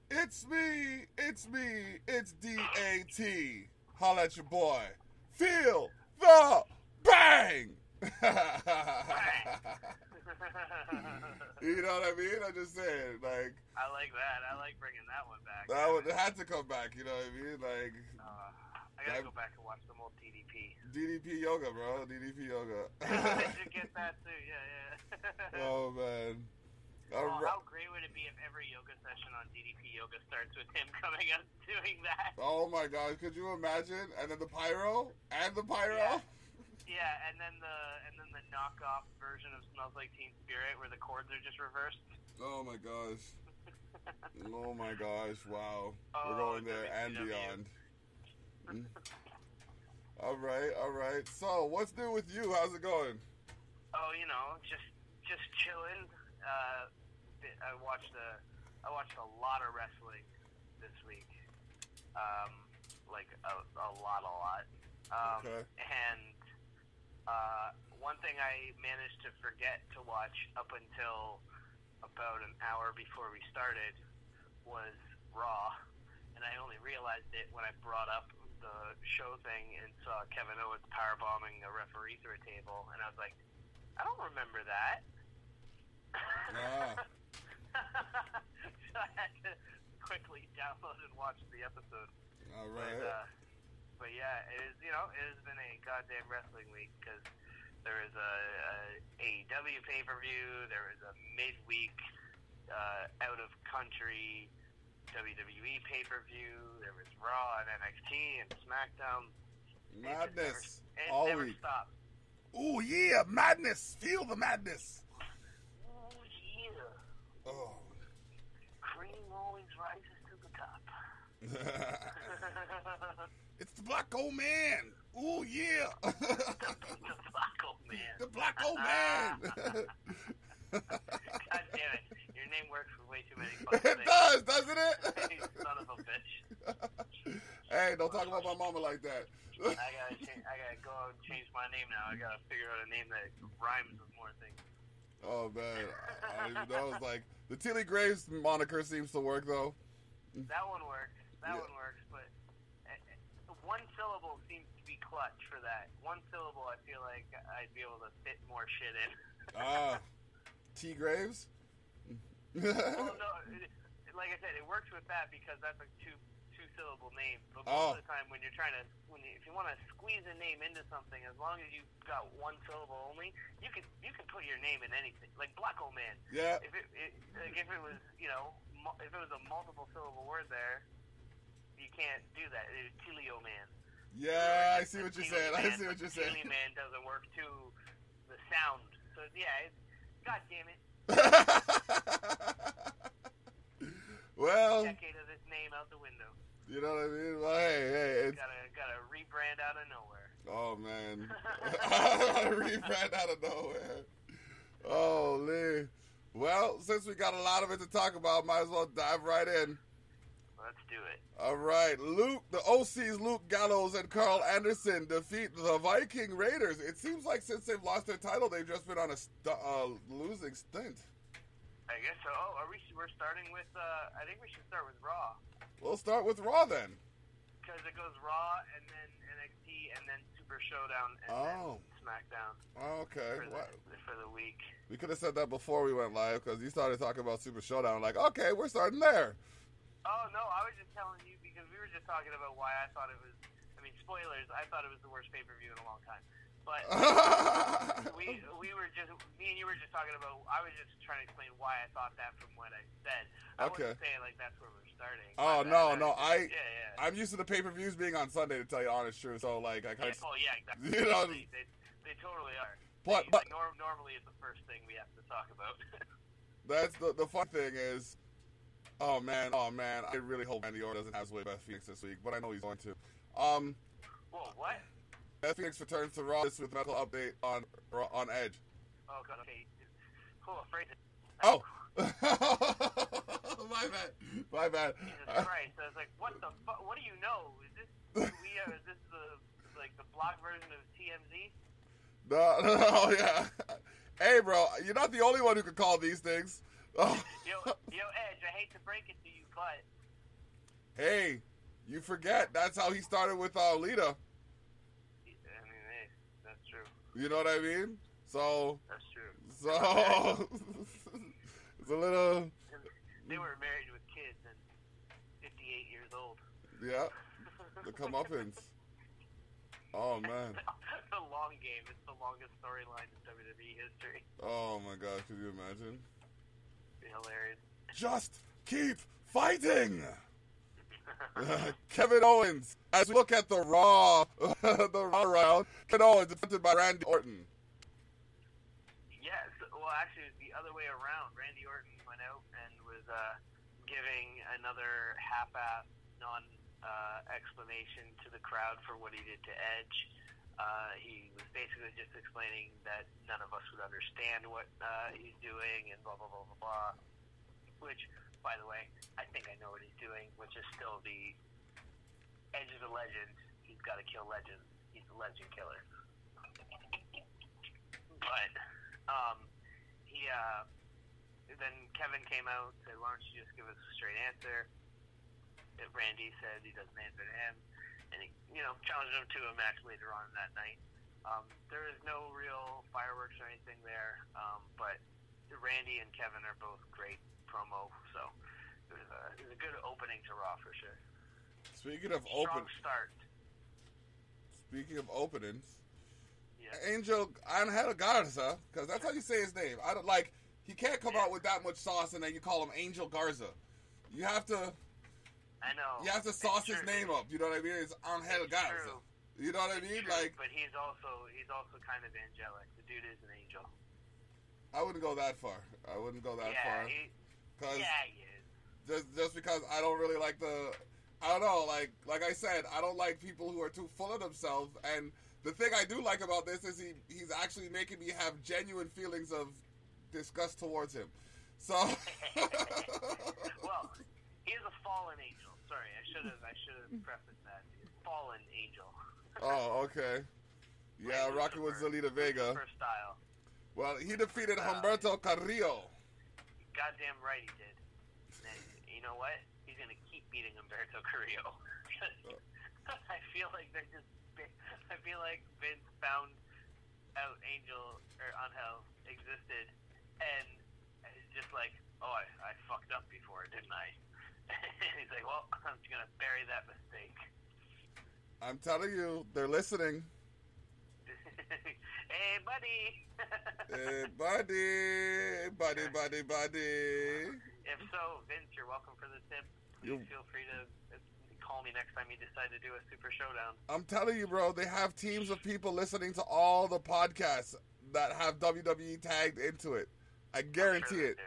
It's me, it's DAT. Holla at your boy. Feel the bang! You know what I mean? I'm just saying, like... I like that. I like bringing that one back. It had to come back, you know what I mean? Like... I gotta go back and watch some old DDP. DDP yoga, bro. DDP yoga. I should get that too, yeah. Oh, man. How great would it be if every yoga session on DDP Yoga starts with him coming up doing that? Oh my God! Could you imagine? And then the pyro and the pyro. Yeah, and then the knockoff version of Smells Like Teen Spirit, where the chords are just reversed. Oh my gosh! Oh my gosh! Wow, we're going there and beyond. All right. So, what's new with you? How's it going? Oh, just chilling. I watched a lot of wrestling this week, like a lot. Okay. And one thing I managed to forget to watch up until about an hour before we started was Raw, and I only realized it when I brought up the show thing and saw Kevin Owens powerbombing a referee through a table, and I was like, I don't remember that. So I had to quickly download and watch the episode. All right. But yeah, it has been a goddamn wrestling week because there is a AEW pay-per-view, there is a midweek out of country WWE pay-per-view, there was Raw and NXT and SmackDown. Madness. It all never week. stops. Ooh yeah, madness. Feel the madness. Oh yeah. Oh. Cream always rises to the top. It's the black old man. Ooh yeah. The black old man. The black old man. God damn it. Your name works for way too many fucking It things. does, doesn't it? You son of a bitch. Hey, don't talk about my mama like that. I gotta go out and change my name now. I gotta figure out a name that rhymes with more things. Oh man, that was like the Thili Graves moniker seems to work though. That one works. One works, but one syllable seems to be clutch for that. One syllable, I feel like I'd be able to fit more shit in. T Graves. Well, no, like I said, it works with that because that's a two-syllable name. But most of the time, when you're trying to, if you want to squeeze a name into something, as long as you've got one syllable only, you can put your name in anything. Like Black Old Man. Yeah. If it was if it was a multiple syllable word there, you can't do that. It's Thilio Man. Yeah, I see what you're saying. Thili Man doesn't work to the sound. So yeah, God damn it. Well, decade of this name out the window. You know what I mean? Well, hey, it's gotta rebrand out of nowhere. Oh man, rebrand out of nowhere. Oh, Lee. Well, since we got a lot of it to talk about, might as well dive right in. Let's do it. All right, the OC's Luke Gallows and Carl Anderson defeat the Viking Raiders. It seems like since they've lost their title, they've just been on a losing stint. I guess so. Oh, we're starting with, I think we should start with Raw. We'll start with Raw then. Because it goes Raw, and then NXT, and then Super Showdown, and then SmackDown. Okay. For the week. We could have said that before we went live, because you started talking about Super Showdown. Like, okay, we're starting there. Oh, no, I was just telling you, because we were just talking about why I thought it was, spoilers, I thought it was the worst pay-per-view in a long time. But me and you were just talking about, I was just trying to explain why I thought that from what I said. I wasn't saying, like, that's where we're starting. Oh, no, I'm used to the pay-per-views being on Sunday, to tell you honest truth, so, like, I kind of... Oh, yeah, exactly. You know, they totally are. But normally it's the first thing we have to talk about. That's the fun thing is, oh, man, I really hope Randy Orton doesn't have his way Beth Phoenix this week, but I know he's going to. Whoa, what? Beth Phoenix returns to Raw with a medical update on Edge. Oh, God, okay. Cool, afraid to... Oh! My bad. Jesus Christ. I was like, what the fuck? What do you know? Is this the block version of TMZ? No, yeah. Hey, bro, you're not the only one who can call these things. Oh. Edge, I hate to break it to you, but... Hey, you forget, that's how he started with Lita. I mean, hey, that's true. You know what I mean? So... That's true. So... It's a little... They were married with kids and 58 years old. Yeah. The comeuppance. Oh, man. The long game. It's the longest storyline in WWE history. Oh, my gosh. Could you imagine? It'd be hilarious. Just keep fighting! Kevin Owens. As we look at the Raw round, Kevin Owens defeated by Randy Orton. Yes. Well, actually, it was the other way around. Randy Orton went out and was giving another half-ass non-explanation to the crowd for what he did to Edge. He was basically just explaining that none of us would understand what he's doing and blah, blah, blah, blah, blah. Which, by the way, I think I know what he's doing, which is still the Edge is a legend. He's got to kill legends. He's a legend killer. But then Kevin came out and said, why don't you just give us a straight answer? Randy said he doesn't answer to him. And he, challenged him to a match later on that night. There is no real fireworks or anything there, but Randy and Kevin are both great promo, so it was a good opening to Raw for sure. Speaking of start. Speaking of openings, yeah. Angel Angel Garza, because that's how you say his name. I don't like. He can't come out with that much sauce and then you call him Angel Garza. You have to. I know. You have to sauce his name up. You know what I mean? It's Angel Garza. True. You know what I mean? True, like, but he's also kind of angelic. The dude is an angel. I wouldn't go that far. I wouldn't go that far. He is. Just because I don't really like the. I don't know. Like I said, I don't like people who are too full of themselves. And the thing I do like about this is he's actually making me have genuine feelings of disgust towards him. So. Well, he is a fallen angel. Sorry, I should have prefaced that. He's a fallen angel. Oh, okay. Yeah, rocking with Zelina Vega. Style. Well, he defeated Humberto Carrillo. Goddamn right he did. And you know what? He's gonna keep beating Humberto Carrillo. I feel like Vince found out Angel existed, and it's just like, oh, I fucked up before, didn't I? And he's like, well, I'm just gonna bury that mistake. I'm telling you, they're listening. Hey, buddy. Hey, buddy. If so, Vince, you're welcome for the tip. Please feel free to call me next time you decide to do a Super Showdown. I'm telling you, bro, they have teams of people listening to all the podcasts that have WWE tagged into it. I guarantee it.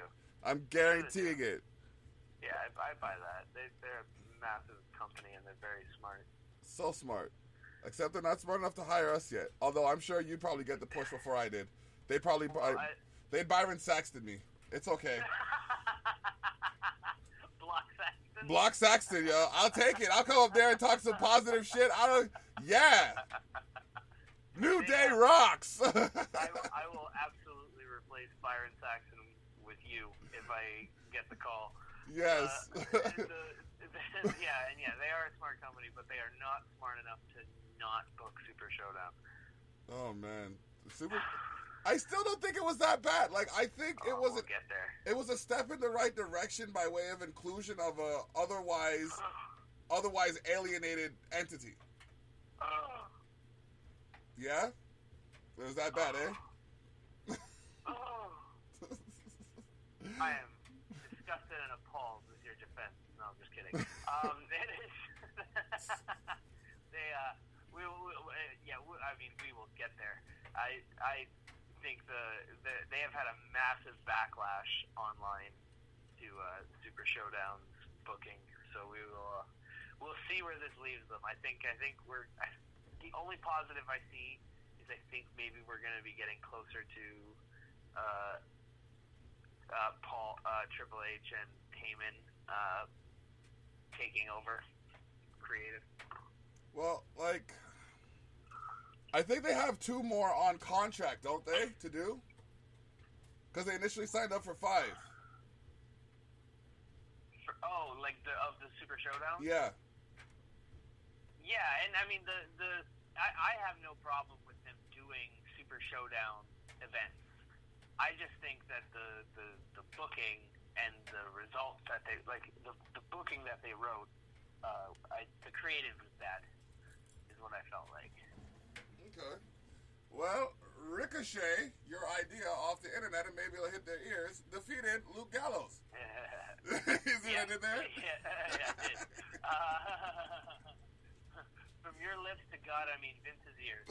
I'm guaranteeing it. Yeah, I buy that. They're a massive company and they're very smart. So smart. Except they're not smart enough to hire us yet. Although I'm sure you'd probably get the push before I did. They'd Byron Saxton me. It's okay. Block Saxton, yo. I'll take it. I'll come up there and talk some positive shit. Yeah. New Day rocks. I will absolutely replace Byron Saxton with you if I get the call. Yes. Yeah, they are a smart company, but they are not smart enough to not book Super Showdown. Oh man, I still don't think it was that bad. Like I think it was. We'll get there. It was a step in the right direction by way of inclusion of a otherwise alienated entity. Yeah, it was that bad, eh? I am disgusted and appalled with your defense. No, I'm just kidding. It is. We will get there. I think they have had a massive backlash online to Super Showdown's booking, so we'll see where this leaves them. I think the only positive I see is I think maybe we're going to be getting closer to Triple H and Heyman taking over creative. Well, like, I think they have 2 more on contract, don't they, to do? Because they initially signed up for 5. like of the Super Showdown. Yeah. Yeah, and I mean I have no problem with them doing Super Showdown events. I just think that the booking and the results that they the booking that they wrote, the creative was bad, is what I felt like. Okay. Well, Ricochet, your idea off the internet, and maybe it'll hit their ears, defeated Luke Gallows. You see what I did there? Yeah, I did. From your lips to God, I mean Vince's ears.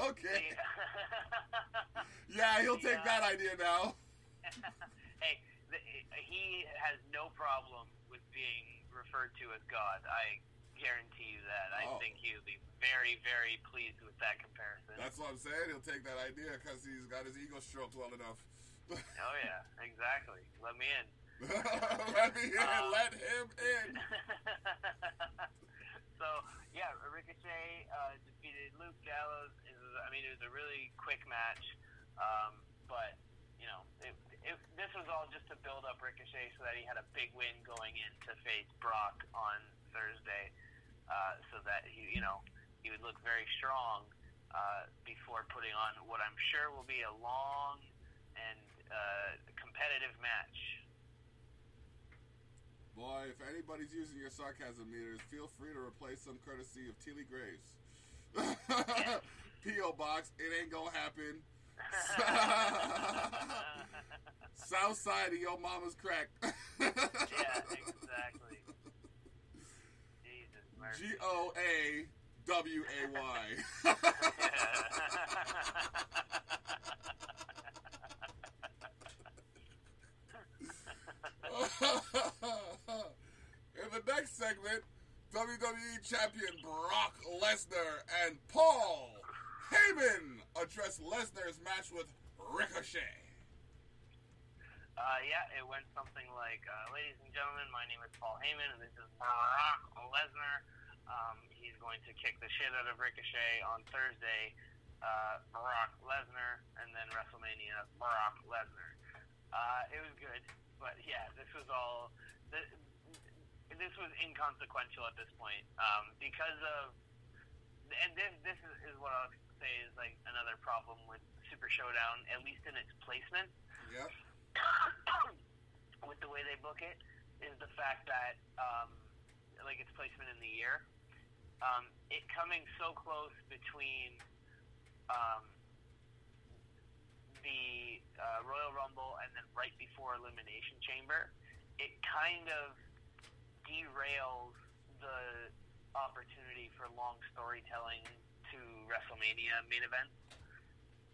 Okay. Yeah, he'll take that idea now. Hey, he has no problem with being referred to as God. I guarantee you that. I think he'll be very, very pleased with that comparison. That's what I'm saying. He'll take that idea because he's got his ego stroked well enough. Oh, yeah, exactly. Let me in. Let me in. Let him in. So, yeah, Ricochet defeated Luke Gallows. It was a really quick match. But, you know, this was all just to build up Ricochet so that he had a big win going in to face Brock on Thursday, so that he would look very strong before putting on what I'm sure will be a long and competitive match. Boy, if anybody's using your sarcasm meters, feel free to replace some courtesy of Thili Graves. P.O. Box, it ain't gonna happen. South side of your mama's crack. Yeah, exactly. Jesus mercy. Goaway. In the next segment, WWE Champion Brock Lesnar and Paul Heyman address Lesnar's match with Ricochet. Yeah, it went something like, ladies and gentlemen, my name is Paul Heyman, and this is Brock Lesnar. He's going to kick the shit out of Ricochet on Thursday, Brock Lesnar, and then WrestleMania, Brock Lesnar. It was good, but yeah, this was all... This was inconsequential at this point, because of... And this is what I'll say is like another problem with Super Showdown, at least in its placement. Yeah. With the way they book it, is the fact that like its placement in the year, it coming so close between the Royal Rumble and then right before Elimination Chamber, it kind of derails the opportunity for long storytelling to WrestleMania main event,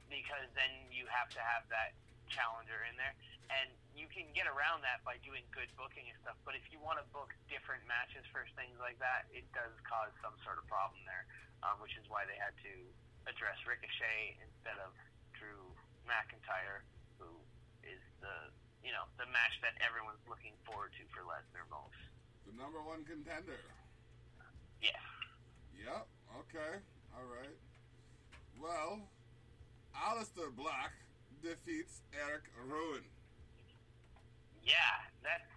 because then you have to have that challenger in there, and you can get around that by doing good booking and stuff, but if you want to book different matches for things like that, it does cause some sort of problem there, which is why they had to address Ricochet instead of Drew McIntyre, who is the match that everyone's looking forward to for Lesnar most. The number one contender. Yes. Yep. Okay. All right. Well, Aleister Black defeats Eric Rowan. Yeah, that's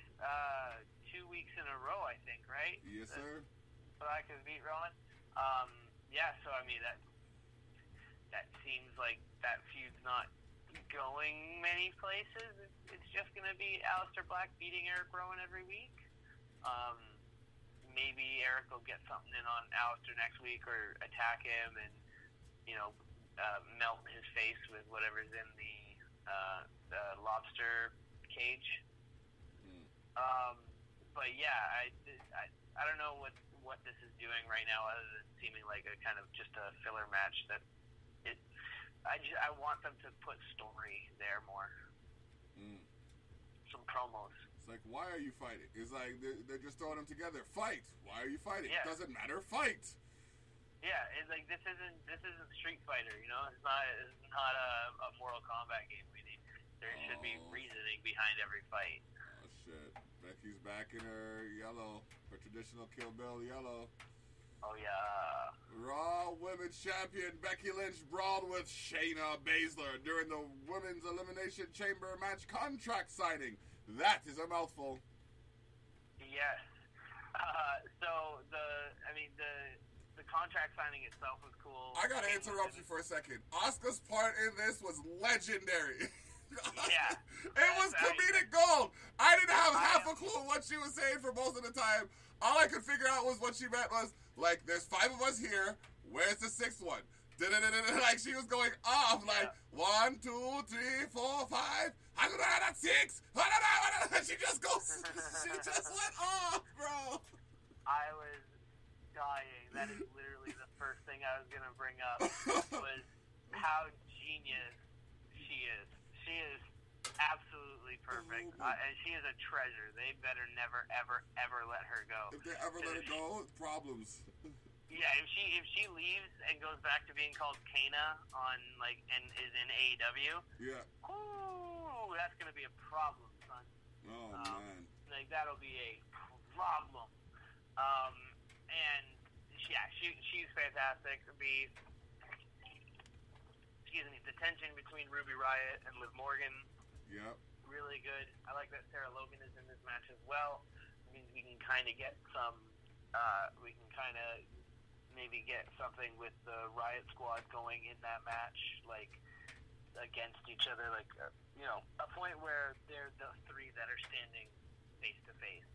2 weeks in a row, I think, right? Yes, sir. Black has beat Rowan. Yeah, so I mean that seems like that feud's not going many places. It's just going to be Aleister Black beating Eric Rowan every week. Maybe Eric will get something in on Aleister next week, or attack him and melt his face with whatever's in the lobster cage. But yeah, I don't know what this is doing right now, other than seeming like a kind of just a filler match. I want them to put story there more. Some promos. It's like, why are you fighting? It's like they're just throwing them together. Fight. Why are you fighting? Yeah. Doesn't matter. Fight. Yeah, it's like this isn't Street Fighter. You know, it's not a Mortal Kombat game. There should be reasoning behind every fight. Oh shit! Becky's back in her yellow, her traditional Kill Bill yellow. Oh yeah. Raw Women's Champion Becky Lynch brawled with Shayna Baszler during the Women's Elimination Chamber match contract signing. That is a mouthful. Yeah, contract signing itself was cool. I gotta interrupt you for a second. Asuka's part in this was legendary. Yeah. It was comedic gold. I didn't have half a clue what she was saying for most of the time. All I could figure out was what she meant was, like, there's 5 of us here. Where's the 6th one? Like, she was going off, like, 1, 2, 3, 4, 5. That's 6. She just goes, she just went off, bro. I was dying. That is literally the first thing I was going to bring up was how genius she is. She is absolutely perfect, and she is a treasure. They better never, ever, ever let her go. If they ever let her go, problems. Yeah, if she leaves and goes back to being called Kana and is in AEW, yeah, ooh, that's gonna be a problem, son. Oh man, like that'll be a problem. And yeah, she's fantastic. The tension between Ruby Riott and Liv Morgan, yep, really good. I like that Sarah Logan is in this match as well. It means we can kind of get some. We can kind of maybe get something with the Riot Squad going in that match, like against each other, like a point where they're the 3 that are standing face to face.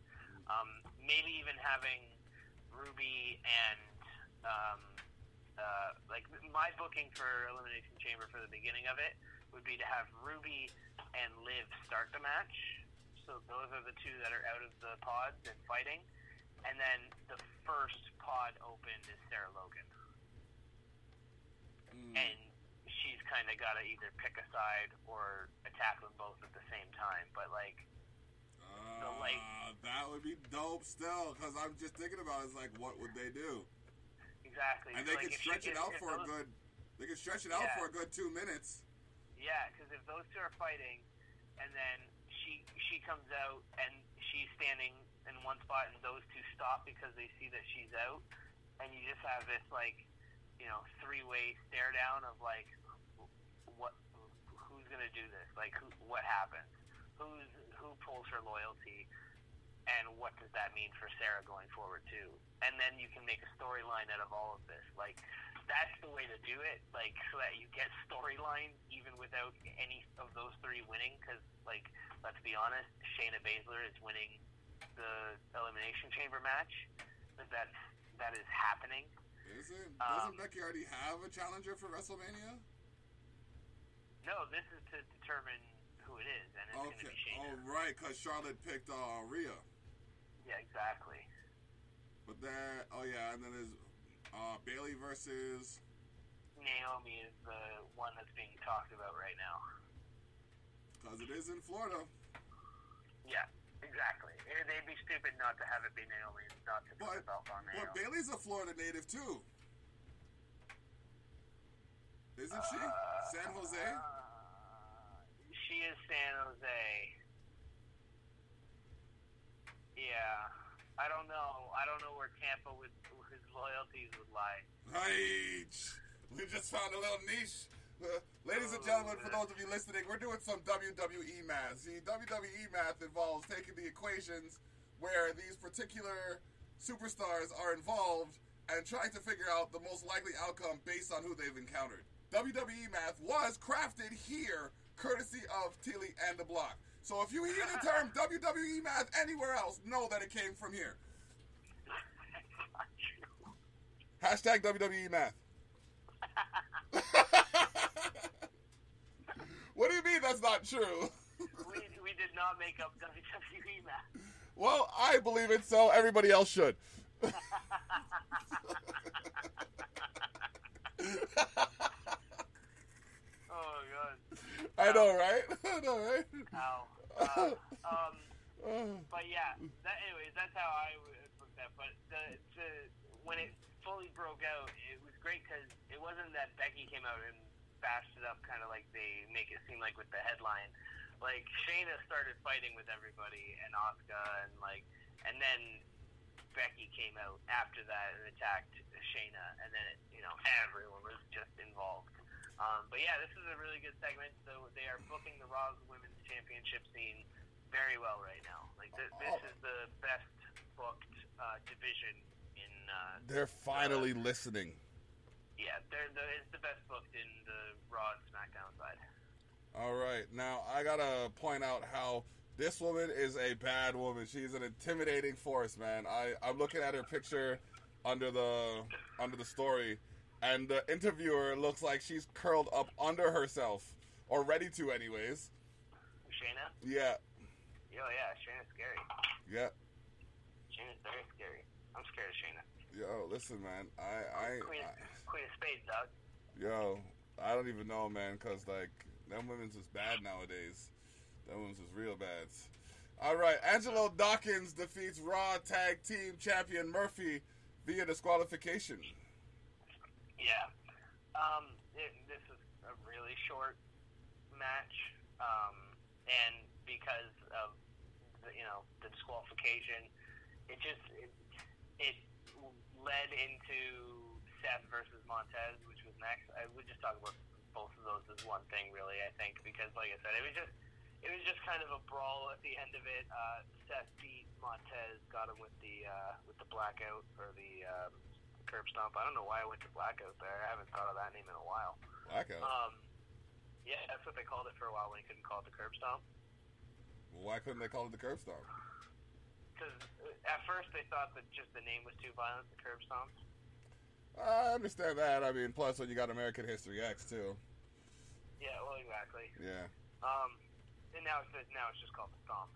Maybe even having Ruby and like my booking for Elimination Chamber for the beginning of it would be to have Ruby and Liv start the match. So those are the 2 that are out of the pods and fighting. And then the first pod opened is Sarah Logan. And she's kind of got to either pick a side or attack them both at the same time. But, that would be dope still, because I'm just thinking about it, it's like, what would they do? Exactly. And they could stretch it out for a good... They could stretch it out for a good 2 minutes. Yeah, because if those 2 are fighting, and then she comes out, and she's standing in one spot, and those 2 stop because they see that she's out, and you just have this 3-way stare down of who's gonna do this? What happens? Who pulls her loyalty, and what does that mean for Sarah going forward too? And then you can make a storyline out of all of this. That's the way to do it. So that you get storylines even without any of those 3 winning. Because let's be honest, Shayna Baszler is winning the Elimination Chamber match. That is happening. Is it? Doesn't Becky already have a challenger for WrestleMania? No, this is to determine who it is, and it's going to be Shayna. Oh, right, because Charlotte picked Rhea. Yeah, exactly. But then, and then there's Bayley versus... Naomi is the one that's being talked about right now. Because it is in Florida. Yeah. Exactly. They'd be stupid not to have it be Naomi, not to put the belt on Naomi. But Bayley's a Florida native too, isn't she? San Jose. She is San Jose. Yeah, I don't know. I don't know where Tampa his loyalties would lie. Right. We just found a little niche. Ladies and gentlemen, for those of you listening, we're doing some WWE math. See, WWE math involves taking the equations where these particular superstars are involved and trying to figure out the most likely outcome based on who they've encountered. WWE math was crafted here, courtesy of Thili and Dablock. So if you hear the term WWE math anywhere else, know that it came from here. Hashtag WWE math. What do you mean that's not true? We did not make up WWE math. Well, I believe it, so everybody else should. Oh, God. I know, right? I know, right? Ow. But yeah, anyways, that's how I would book that. But when it fully broke out, it was great because it wasn't that Becky came out and bashed it up kind of like they make it seem like with the headline. Shayna started fighting with everybody and Asuka and then Becky came out after that and attacked Shayna, and then everyone was just involved. But yeah, this is a really good segment. So they are booking the Raw Women's Championship scene very well right now. This is the best booked division in They're finally listening. Yeah, it's the best booked in the Raw and SmackDown side. All right, now I gotta point out how this woman is a bad woman. She's an intimidating force, man. I'm looking at her picture under the story, and the interviewer looks like she's curled up under herself, or ready to, anyways. Shayna? Yeah. Yo, yeah, Shayna's scary. Yeah. Shayna's very scary. I'm scared of Shayna. Yo, listen, man. Queen of Spades, dog. Yo, I don't even know, man, because, like, them women's is bad nowadays. Them women's is real bad. All right, Angelo Dawkins defeats Raw Tag Team Champion Murphy via disqualification. Yeah. This was a really short match, and because of the disqualification, it led into Seth versus Montez, which was next. I would just talk about both of those as one thing, really. I think because, like I said, it was just kind of a brawl at the end of it. Seth beat Montez, got him with the blackout or the curb stomp. I don't know why I went to blackout there. I haven't thought of that name in a while. Blackout. Yeah, that's what they called it for a while when you couldn't call it the curb stomp. Well, why couldn't they call it the curb stomp? Because at first they thought that just the name was too violent, the curb stomp. I understand that. I mean, plus when you got American History X too. Yeah, well, exactly. Yeah. And now it's just called the stomp.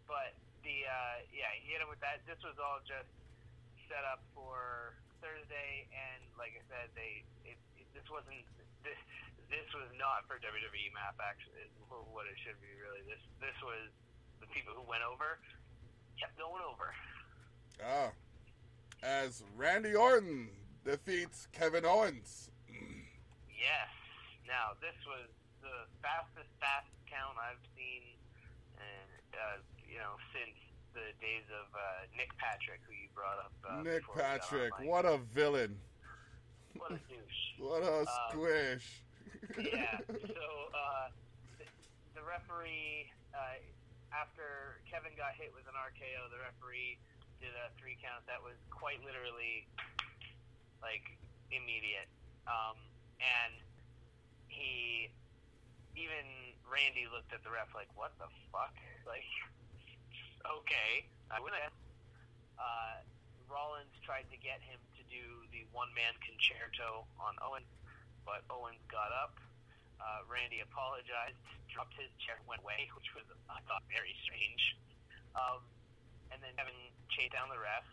But he hit him with that. This was all just set up for Thursday, and like I said, this was not for WWE Map. Actually, is what it should be really. This was the people who went over kept going over. As Randy Orton defeats Kevin Owens. Yes. Now, this was the fastest fast count I've seen, since the days of Nick Patrick, who you brought up. Nick Patrick, what a villain. What a douche. What a squish. Yeah. So, the referee, after Kevin got hit with an RKO, the referee did a 3 count that was quite literally, like, immediate. And even Randy looked at the ref like, what the fuck? Like, okay, I would have. Rollins tried to get him to do the one-man concerto on Owens, but Owens got up. Randy apologized, dropped his chair, and went away, which was, I thought, very strange. And then Kevin chased down the ref,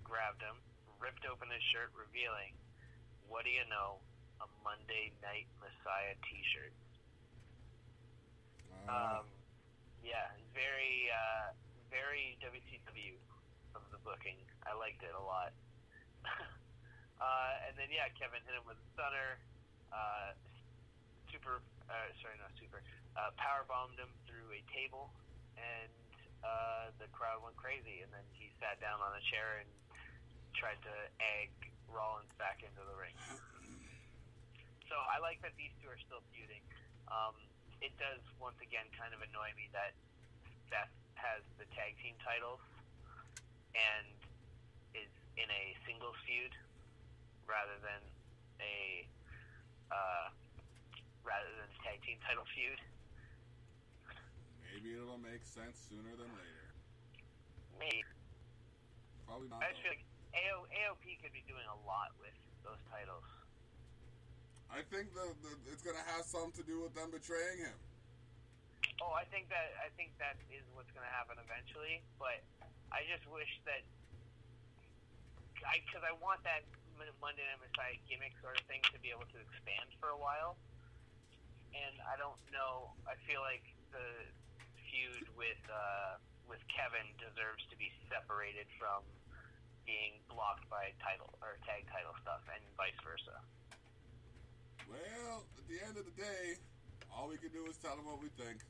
grabbed him, ripped open his shirt, revealing, what do you know, a Monday Night Messiah t-shirt. Yeah, very WCW of the booking. I liked it a lot. And then, Kevin hit him with a stunner, power bombed him through a table, and the crowd went crazy, and then he sat down on a chair and tried to egg Rollins back into the ring. So I like that these two are still feuding. It does, once again, kind of annoy me that Seth has the tag team titles and is in a singles feud rather than a tag team title feud. Maybe it'll make sense sooner than later. Maybe. Probably not. I just feel like AOP could be doing a lot with those titles. I think it's gonna have something to do with them betraying him. Oh, I think that is what's gonna happen eventually. But I just wish that, because I want that Monday Night Messiah gimmick sort of thing to be able to expand for a while. And I don't know. I feel like the feud with Kevin deserves to be separated from being blocked by title or tag title stuff, and vice versa. Well, at the end of the day, all we can do is tell them what we think.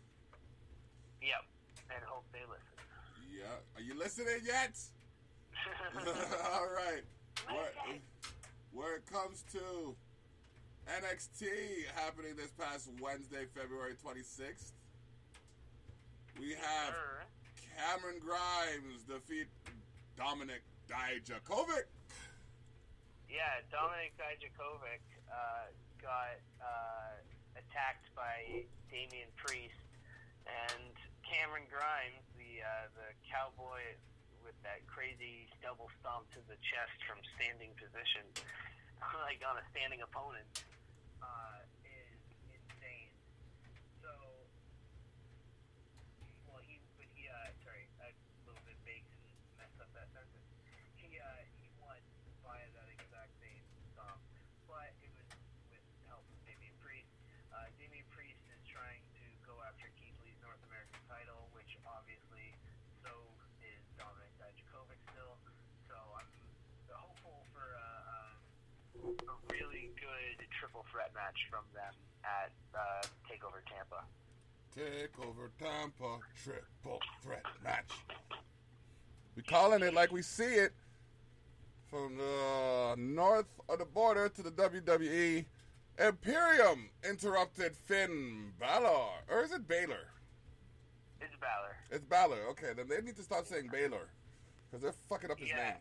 Yep, and hope they listen. Yeah. Are you listening yet? All right. Where it comes to NXT happening this past Wednesday, February 26th, we have Cameron Grimes defeat Dominic Dijakovic. Yeah, Dominic Dijakovic got attacked by Damian Priest, and Cameron Grimes, the cowboy with that crazy double stomp to the chest from standing position, like on a standing opponent, is insane. So, well, sorry, I a little bit baked and messed up that sentence. He won via that exact same stomp, but it was with help from Damian Priest. Damian Priest is trying to go after Keith Lee's North American title, which obviously so is Dominic Dijakovic still. So I'm hopeful for a really good triple threat match from them at TakeOver Tampa. TakeOver Tampa triple threat match. We calling it like we see it. From the north of the border to the WWE, Imperium interrupted Finn Balor. Or is it Baylor? It's Balor. It's Balor. Okay, then they need to stop saying Baylor. Because they're fucking up his name.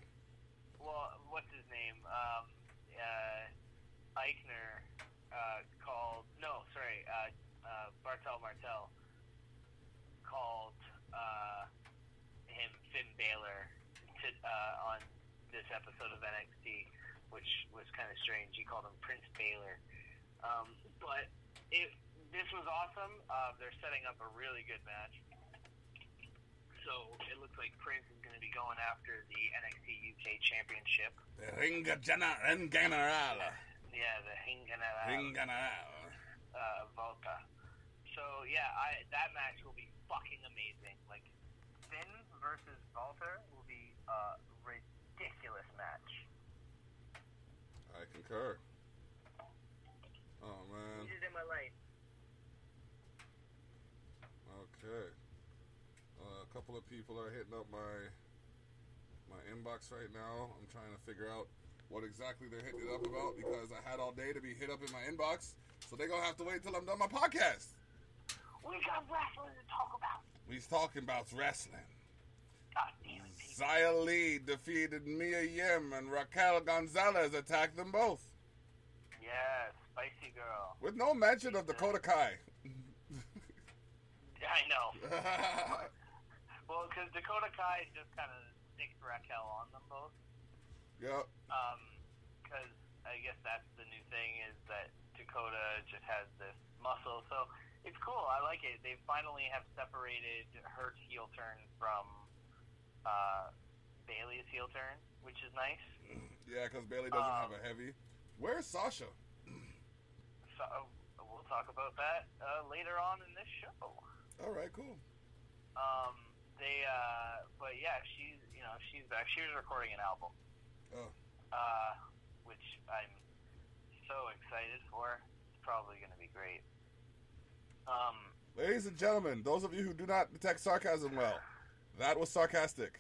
Well, what's his name? Eichner called... No, sorry. Bartel Martel called him Finn Balor on this episode of NXT, which was kind of strange. He called him Prince Balor. But this was awesome. They're setting up a really good match. So it looks like Prince is going to be going after the NXT UK Championship. The Ring General. Yeah, the Ring General. Ring General. Volta. So yeah, that match will be fucking amazing. Like Finn versus Volta will be a ridiculous match. I concur. Oh man. He's in my life. Okay. A couple of people are hitting up my inbox right now. I'm trying to figure out what exactly they're hitting it up about because I had all day to be hit up in my inbox. So they're going to have to wait until I'm done my podcast. We got wrestling to talk about. We's talking about wrestling. God damn it, people. Xia Li defeated Mia Yim and Raquel Gonzalez attacked them both. Yeah, spicy girl. With no mention of Dakota Kai. I know. Well, because Dakota Kai just kind of sticks Raquel on them both. Yep. Because I guess that's the new thing is that Dakota just has this muscle. So it's cool. I like it. They finally have separated her heel turn from Bayley's heel turn, which is nice. Yeah, because Bayley doesn't have a heavy. Where's Sasha? So we'll talk about that later on in this show. All right, cool. But yeah, she's back. She was recording an album. Oh. Which I'm so excited for. It's probably going to be great. Ladies and gentlemen, those of you who do not detect sarcasm well, that was sarcastic.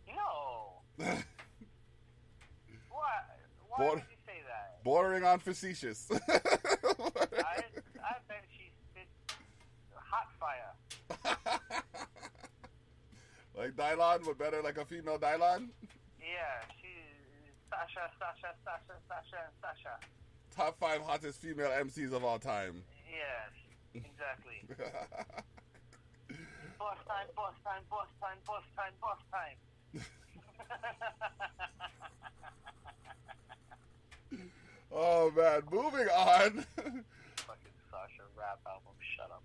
No. Why would you say that? Bordering on facetious. I bet she spits hot fire. Like Dylon, but better like a female Dylon? Yeah, she's Sasha. Top 5 hottest female MCs of all time. Yes, exactly. boss time. Oh man, moving on. Fucking Sasha rap album, shut up.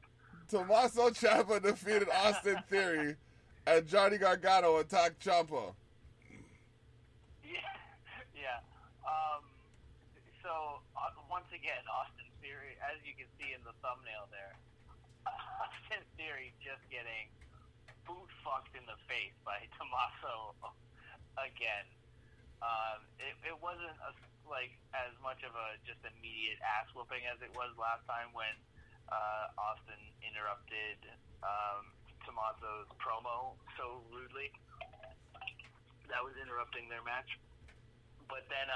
Tommaso Ciampa defeated Austin Theory, and Johnny Gargano attacked Ciampa. Yeah. So once again, Austin Theory, as you can see in the thumbnail there, Austin Theory just getting boot fucked in the face by Tommaso again. It wasn't as much of a just immediate ass whooping as it was last time when Austin interrupted Tommaso's promo so rudely. That was interrupting their match. But then,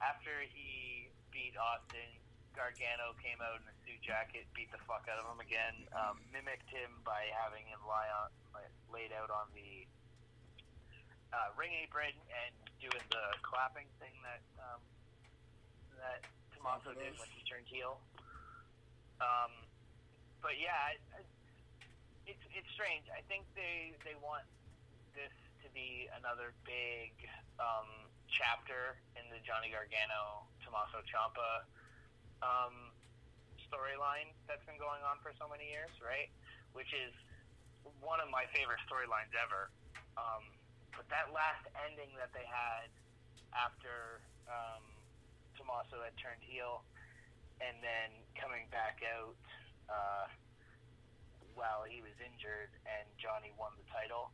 after he beat Austin, Gargano came out in a suit jacket, beat the fuck out of him again, mimicked him by having him laid out on the ring apron and doing the clapping thing that Tommaso did when he turned heel. But yeah, it's strange. I think they want this to be another big chapter in the Johnny Gargano Tommaso Ciampa storyline that's been going on for so many years, right? Which is one of my favorite storylines ever. But that last ending that they had after Tommaso had turned heel and then coming back out while he was injured and Johnny won the title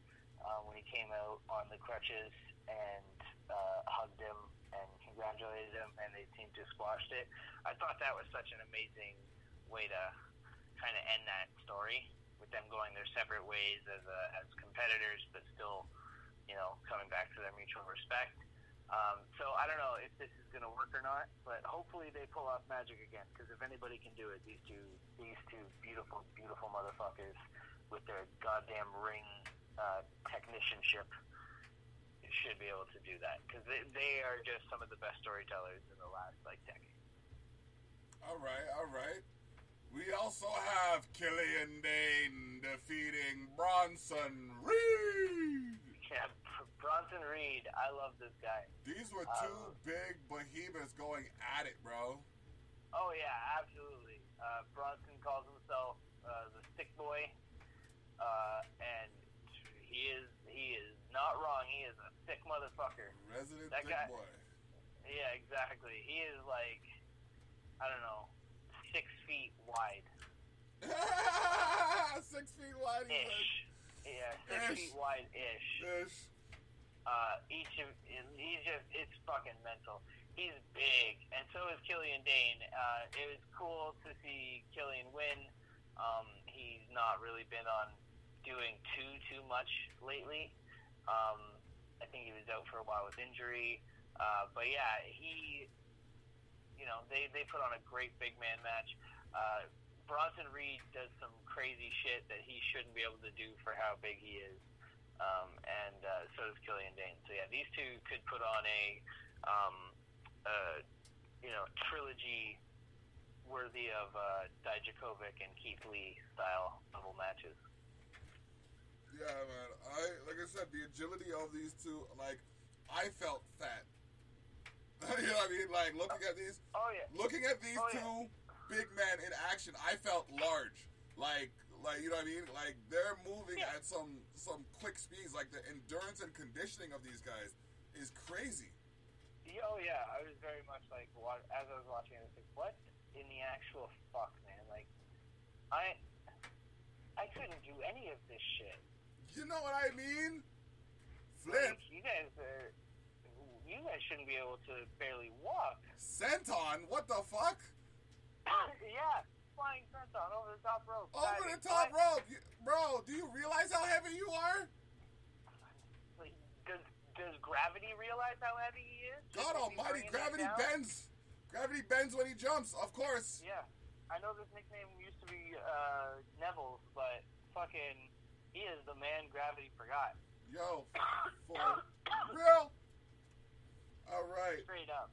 when he came out on the crutches and hugged him and congratulated him, and they seemed to have squashed it. I thought that was such an amazing way to kind of end that story, with them going their separate ways as competitors, but still, coming back to their mutual respect. So I don't know if this is going to work or not, but hopefully they pull off magic again, because if anybody can do it, these two beautiful, beautiful motherfuckers with their goddamn ring technicianship should be able to do that, because they are just some of the best storytellers in the last decade. All right. We also have Killian Dane defeating Bronson Reed. Yeah, Bronson Reed. I love this guy. These were two big behemoths going at it, bro. Oh yeah, absolutely. Bronson calls himself the Stick Boy, and he is not wrong. He is a sick motherfucker. Resident that Stick guy, Boy. Yeah, exactly. He is I don't know, 6 feet wide. 6 feet wide. Ish. Yeah, 6 feet wide ish. It's fucking mental. He's big, and so is Killian Dane. It was cool to see Killian win. He's not really been on doing too much lately. I think he was out for a while with injury. But yeah, they put on a great big man match. Bronson Reed does some crazy shit that he shouldn't be able to do for how big he is. And so does Killian Dane. So yeah, these two could put on a trilogy worthy of Dijakovic and Keith Lee style level matches. Yeah, man. Like I said, the agility of these two, I felt fat. You know what I mean? Looking at these, two big men in action, I felt large. You know what I mean? They're moving at some quick speeds. The endurance and conditioning of these guys is crazy. Oh yeah, I was very much as I was watching it, what in the actual fuck, man? I couldn't do any of this shit. You know what I mean? Flip. You guys shouldn't be able to barely walk. Senton? What the fuck? Yeah, flying senton over the top rope. Over the top rope, bro. Do you realize how heavy you are? Does gravity realize how heavy he is? God almighty, gravity bends. Gravity bends when he jumps, of course. Yeah. I know this nickname used to be Neville's, but fucking, he is the man gravity forgot. Yo, for real? All right. Straight up.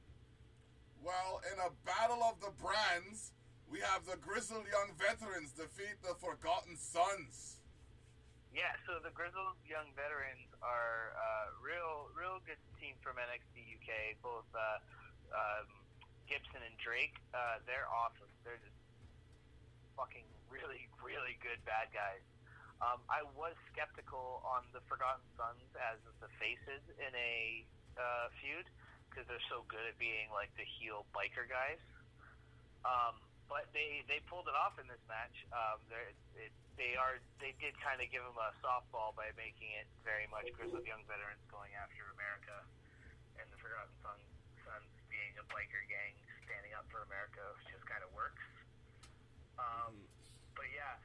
Well, in a battle of the brands, we have the Grizzled Young Veterans defeat the Forgotten Sons. Yeah, so the Grizzled Young Veterans are a real good team from NXT UK. Both Gibson and Drake, they're awesome. They're just fucking really, really good bad guys. I was skeptical on the Forgotten Sons as the faces in a feud, because they're so good at being the heel biker guys. But they pulled it off in this match. They did kind of give them a softball by making it very much Grizzled Young Veterans going after America, and the Forgotten Sons being a biker gang standing up for America, which just kind of works. But yeah,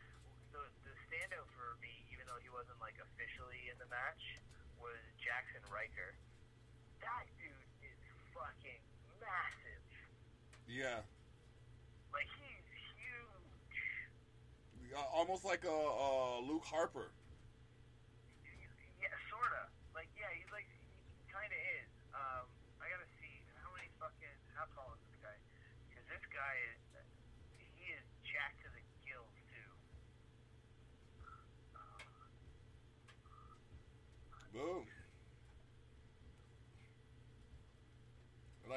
the standout for me, even though he wasn't officially in the match, was Jackson Riker. That dude is fucking massive. Yeah. He's huge. Almost like a Luke Harper. Yeah, sorta. He's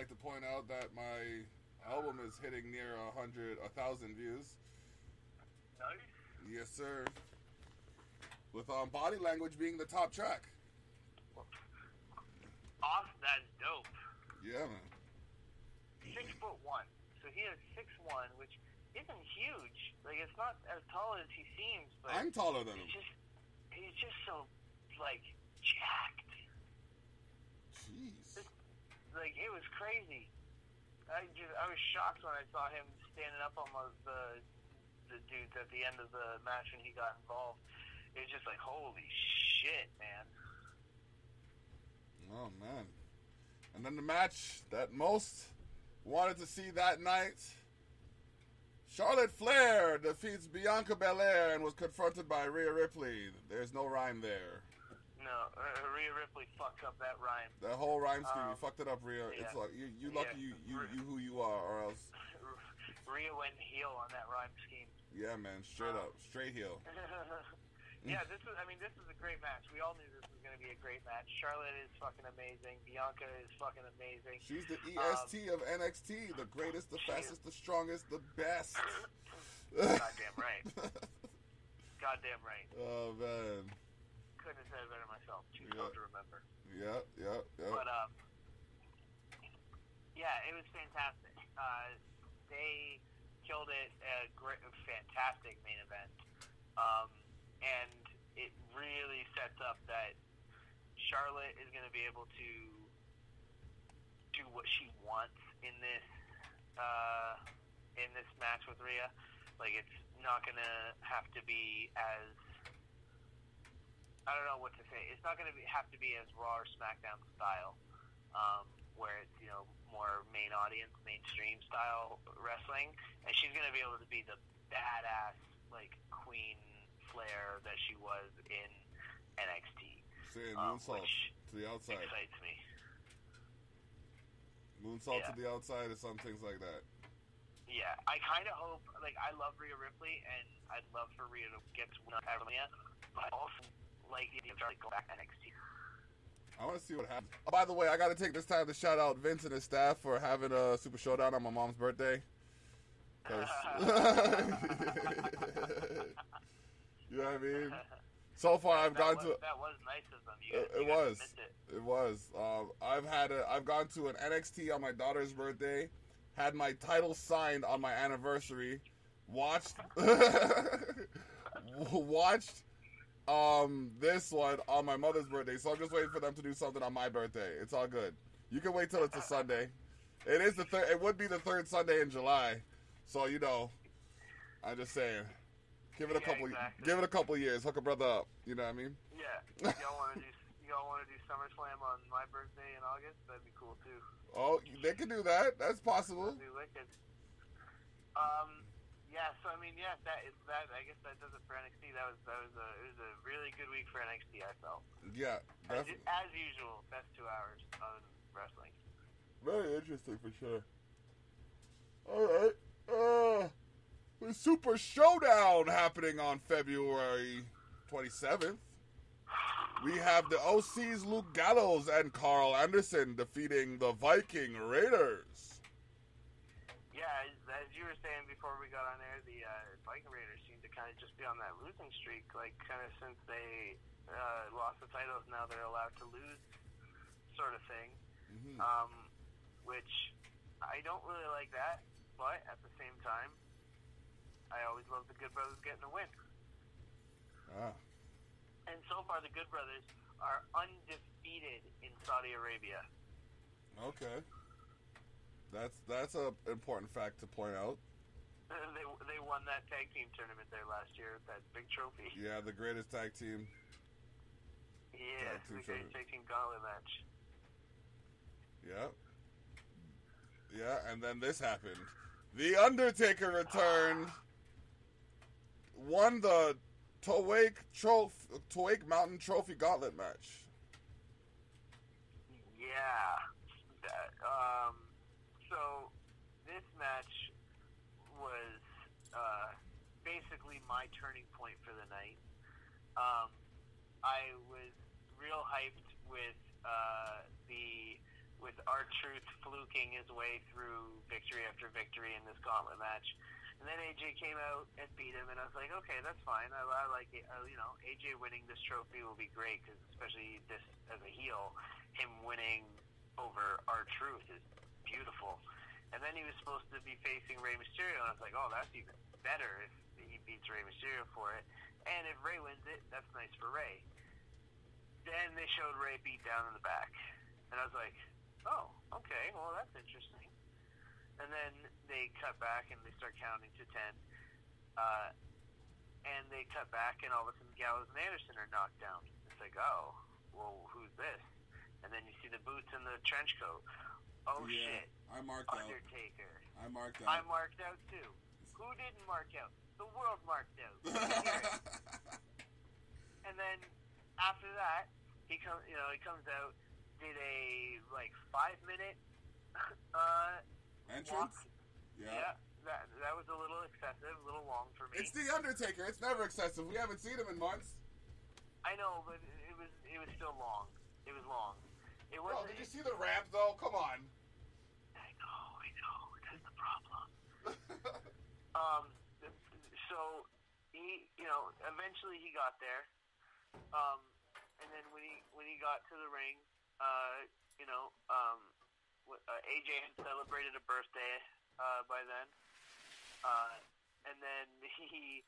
like to point out that my album is hitting near 1,000 views. Nice. Yes, sir. With Body Language being the top track. Awesome. That's dope. Yeah, man. 6'1", so he is 6'1", which isn't huge. Like, it's not as tall as he seems, but I'm taller than him. He's just so, like, jacked. Jeez. Like, it was crazy. I was shocked when I saw him standing up on the dudes at the end of the match when he got involved. It was just like, holy shit, man. Oh, man. And then the match that most wanted to see that night, Charlotte Flair defeats Bianca Belair and was confronted by Rhea Ripley. There's no rhyme there. No, Rhea Ripley fucked up that rhyme. That whole rhyme scheme, you fucked it up, Rhea. Yeah. It's like, you lucky you who you are, or else. Rhea went heel on that rhyme scheme. Yeah, man, straight up, straight heel. Yeah, this is a great match. We all knew this was going to be a great match. Charlotte is fucking amazing. Bianca is fucking amazing. She's the EST of NXT, the greatest, the fastest, the strongest, the best. Goddamn right. Goddamn right. Oh, man. Couldn't have said it better myself. Too tough to remember. Yeah. But, yeah, it was fantastic. They killed it. A great, fantastic main event. And it really sets up that Charlotte is going to be able to do what she wants in this match with Rhea. Like, it's not going to have to be as, I don't know what to say. It's not going to have to be as Raw or SmackDown style, where it's, more main audience, mainstream style wrestling. And she's going to be able to be the badass, like, Queen Flair that she was in NXT. Saying moonsault to the outside. Excites me. Moonsault to the outside or some things like that. Yeah, I kind of hope, like, I love Rhea Ripley, and I'd love for Rhea to get to win at WrestleMania, but I also like the idea of Charlotte going back to NXT. I want to see what happens. Oh, by the way, I got to take this time to shout out Vince and his staff for having a Super Showdown on my mom's birthday. You know what I mean? So far, I've gone to. That was nice of them. It was. I've gone to an NXT on my daughter's birthday. Had my title signed on my anniversary. Watched this one on my mother's birthday. So I'm just waiting for them to do something on my birthday. It's all good. You can wait till it's a Sunday. It is the third. It would be the third Sunday in July. So I'm just saying. Give it a couple years. Hook a brother up. You know what I mean? Yeah. Y'all want to do SummerSlam on my birthday in August? That'd be cool too. Oh, they can do that. That's possible. That'd be wicked. Yeah. So that. I guess that does it for NXT. It was a really good week for NXT. I felt. Yeah. As usual, best 2 hours of wrestling. Very interesting for sure. All right. The Super Showdown happening on February 27th. We have the OC's Luke Gallows and Carl Anderson defeating the Viking Raiders. Yeah, as you were saying before we got on there, the Viking Raiders seem to kind of just be on that losing streak, like kind of since they lost the titles, now they're allowed to lose, sort of thing. Mm-hmm. Which I don't really like that, but at the same time, I always love the Good Brothers getting a win. And so far, the Good Brothers are undefeated in Saudi Arabia. Okay. That's an important fact to point out. They won that tag team tournament there last year, that big trophy. Yeah, the greatest tag team. Yeah, the greatest tag team gauntlet match. Yeah. Yeah, and then this happened. The Undertaker returned, won the Toake Mountain Trophy Gauntlet match. Yeah. So this match was basically my turning point for the night. I was real hyped with the with R-Truth fluking his way through victory after victory in this gauntlet match. And then AJ came out and beat him, and I was like, okay, that's fine. I like it. AJ winning this trophy will be great, because especially this as a heel, him winning over R-Truth is beautiful. And then he was supposed to be facing Rey Mysterio, and I was like, oh, that's even better if he beats Rey Mysterio for it. And if Rey wins it, that's nice for Rey. Then they showed Rey beat down in the back. And I was like, oh, okay, well, that's interesting. And then they cut back and they start counting to 10. And they cut back and all of a sudden Gallows and Anderson are knocked down. It's like, oh, well, who's this? And then you see the boots and the trench coat. Oh, yeah, shit. I marked Undertaker. out. I marked out. I marked out too. Who didn't mark out? The world marked out. And then after that, he comes out, did a 5-minute entrance. Walk. Yeah. That was a little excessive, a little long for me. It's the Undertaker. It's never excessive. We haven't seen him in months. I know, but it was still long. It was long. It was. Bro, did you see the ramp though? Come on. I know. That's the problem. So he, eventually he got there. And then when he got to the ring, AJ had celebrated a birthday by then, and then he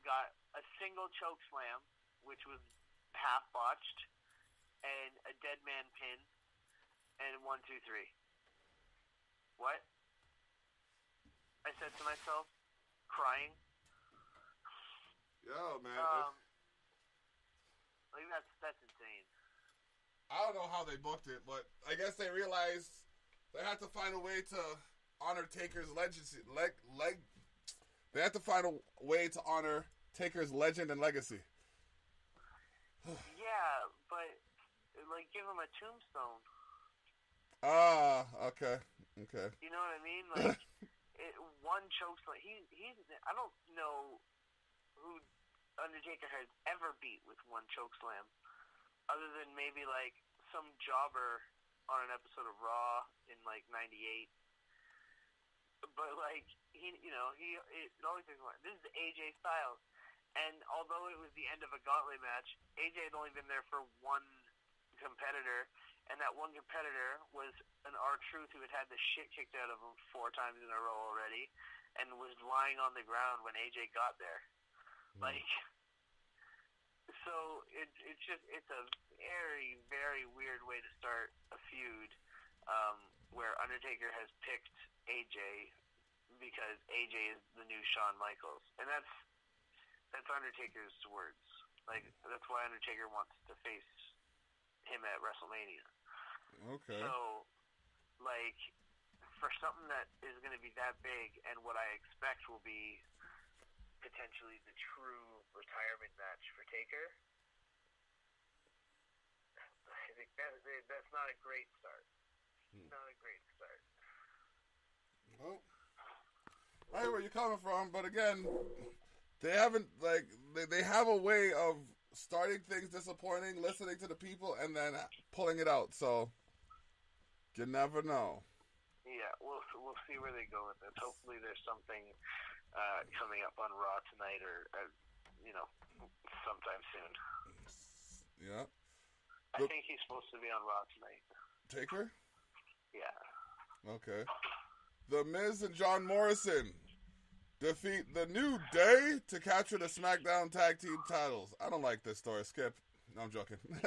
got a single choke slam, which was half botched, and a dead man pin, and 1, 2, 3. What? I said to myself, crying. Yo, man. That's insane. I don't know how they booked it, but I guess they realized they had to find a way to honor Taker's legacy. They had to find a way to honor Taker's legend and legacy. Yeah, but give him a tombstone. Ah, okay. You know what I mean? One chokeslam. He's. I don't know who Undertaker has ever beat with one chokeslam, other than maybe some jobber on an episode of Raw in '98. But he it always takes one. This is AJ Styles, and although it was the end of a gauntlet match, AJ had only been there for one competitor, and that one competitor was an R-Truth who had the shit kicked out of him 4 times in a row already, and was lying on the ground when AJ got there. So it's a very, very weird way to start a feud, where Undertaker has picked AJ because AJ is the new Shawn Michaels, and that's Undertaker's words. That's why Undertaker wants to face him at WrestleMania. Okay. So, for something that is going to be that big, and what I expect will be potentially the true retirement match for Taker, I think that's not a great start. Not a great start. Well, I hear where you're coming from, but again, they haven't they have a way of starting things disappointing, listening to the people, and then pulling it out. So you never know. Yeah, we'll see where they go with this. Hopefully, there's something coming up on Raw tonight, or sometime soon. Yeah. I think he's supposed to be on Raw tonight. Taker? Yeah. Okay. The Miz and John Morrison defeat the New Day to capture the SmackDown Tag Team titles. I don't like this story. Skip. No, I'm joking. No,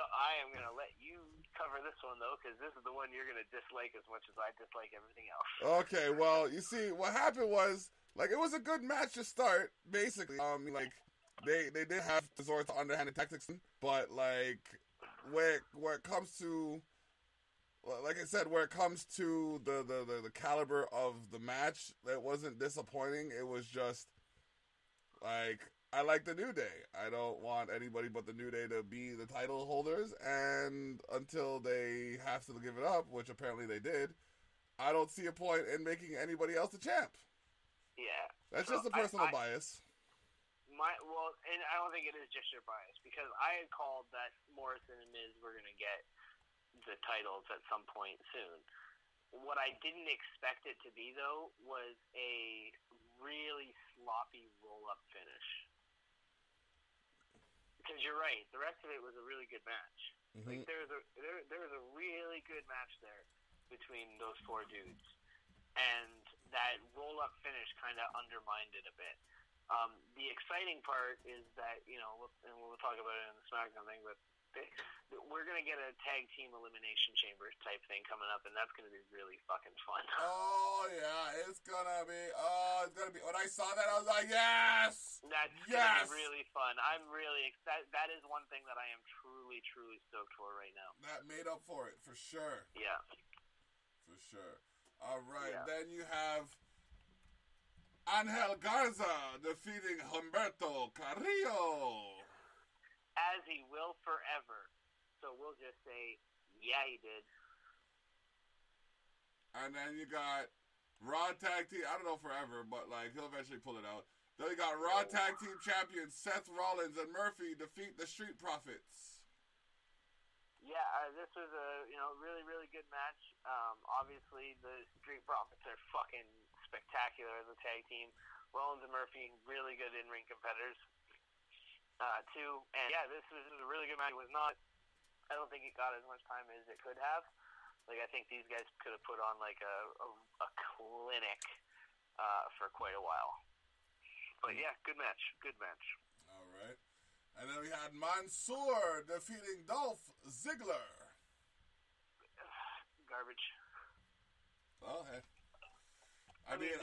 I am going to let you cover this one, though, because this is the one you're going to dislike as much as I dislike everything else. Okay, well, you see, what happened was, it was a good match to start, basically. They did have to resort to underhanded tactics, but, where it comes to, like I said, where it comes to the caliber of the match, it wasn't disappointing. It was just, I like the New Day. I don't want anybody but the New Day to be the title holders, and until they have to give it up, which apparently they did, I don't see a point in making anybody else the champ. Yeah. That's just a personal bias. And I don't think it is just your bias, because I had called that Morrison and Miz were going to get the titles at some point soon. What I didn't expect it to be, though, was a really sloppy roll-up finish. Because you're right, the rest of it was a really good match. Mm-hmm. Like there was a really good match there between those four dudes, and that roll-up finish kind of undermined it a bit. The exciting part is that, you know, and we'll talk about it in the SmackDown thing, but we're gonna get a tag team elimination chamber type thing coming up, and that's gonna be really fucking fun. Oh yeah, it's gonna be. When I saw that, I was like, yes. That's gonna be really fun. I'm really excited. That is one thing that I am truly, truly stoked for right now. That made up for it for sure. Yeah, for sure. All right, yeah. Then you have Angel Garza defeating Humberto Carrillo. As he will forever. So we'll just say, yeah, he did. And then you got Raw Tag Team, I don't know forever, but like he'll eventually pull it out. Then you got Raw Tag Team champions Seth Rollins and Murphy defeat the Street Profits. Yeah, this was a really, really good match. Obviously, the Street Profits are fucking spectacular as a tag team. Rollins and Murphy, really good in-ring competitors. Too, and yeah, this was a really good match. It was not. I don't think it got as much time as it could have. Like I think these guys could have put on like a clinic for quite a while. But yeah, good match. Good match. All right, and then we had Mansoor defeating Dolph Ziggler. Garbage. Oh hey. I mean, you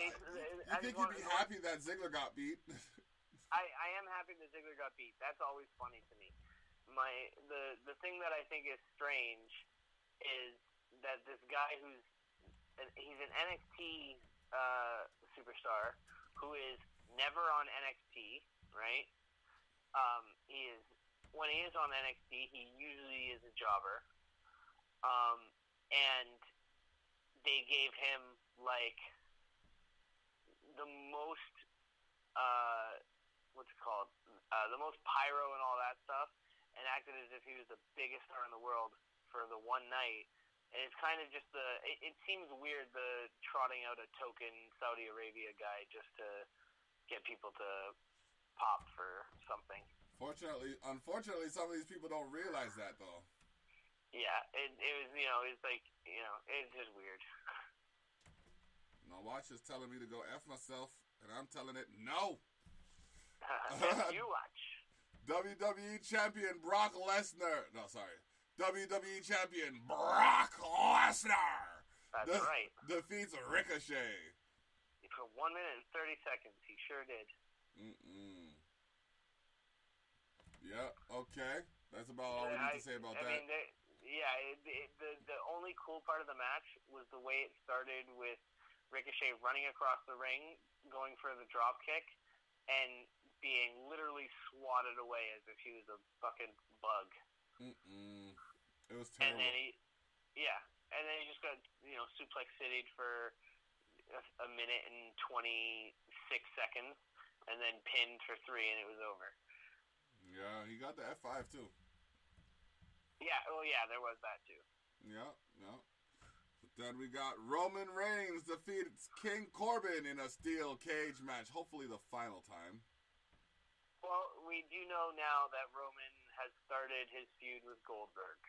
think you'd be happy that Ziggler got beat? I am happy that Ziggler got beat. That's always funny to me. The thing that I think is strange is that this guy he's an NXT superstar who is never on NXT, right? When he is on NXT, he usually is a jobber. And they gave him like the most the most pyro and all that stuff, and acted as if he was the biggest star in the world for the one night. And it's kind of just it seems weird, the trotting out a token Saudi Arabia guy just to get people to pop for something. Unfortunately, some of these people don't realize that, though. Yeah, it was, it's like, it's just weird. My watch is telling me to go F myself, and I'm telling it no. You watch. WWE Champion Brock Lesnar. No, sorry. WWE Champion Brock Lesnar. That's right. Defeats Ricochet. For 1 minute and 30 seconds, he sure did. Yeah, okay. That's about all we need to say about that. I mean, the only cool part of the match was the way it started with Ricochet running across the ring, going for the drop kick, and being literally swatted away as if he was a fucking bug. It was terrible. And then he just got, suplex city'd for a minute and 26 seconds, and then pinned for 3, and it was over. Yeah, he got the F5 too. Yeah, well, yeah, there was that too. Yeah. But then we got Roman Reigns defeats King Corbin in a steel cage match, hopefully the final time. Well, we do know now that Roman has started his feud with Goldberg.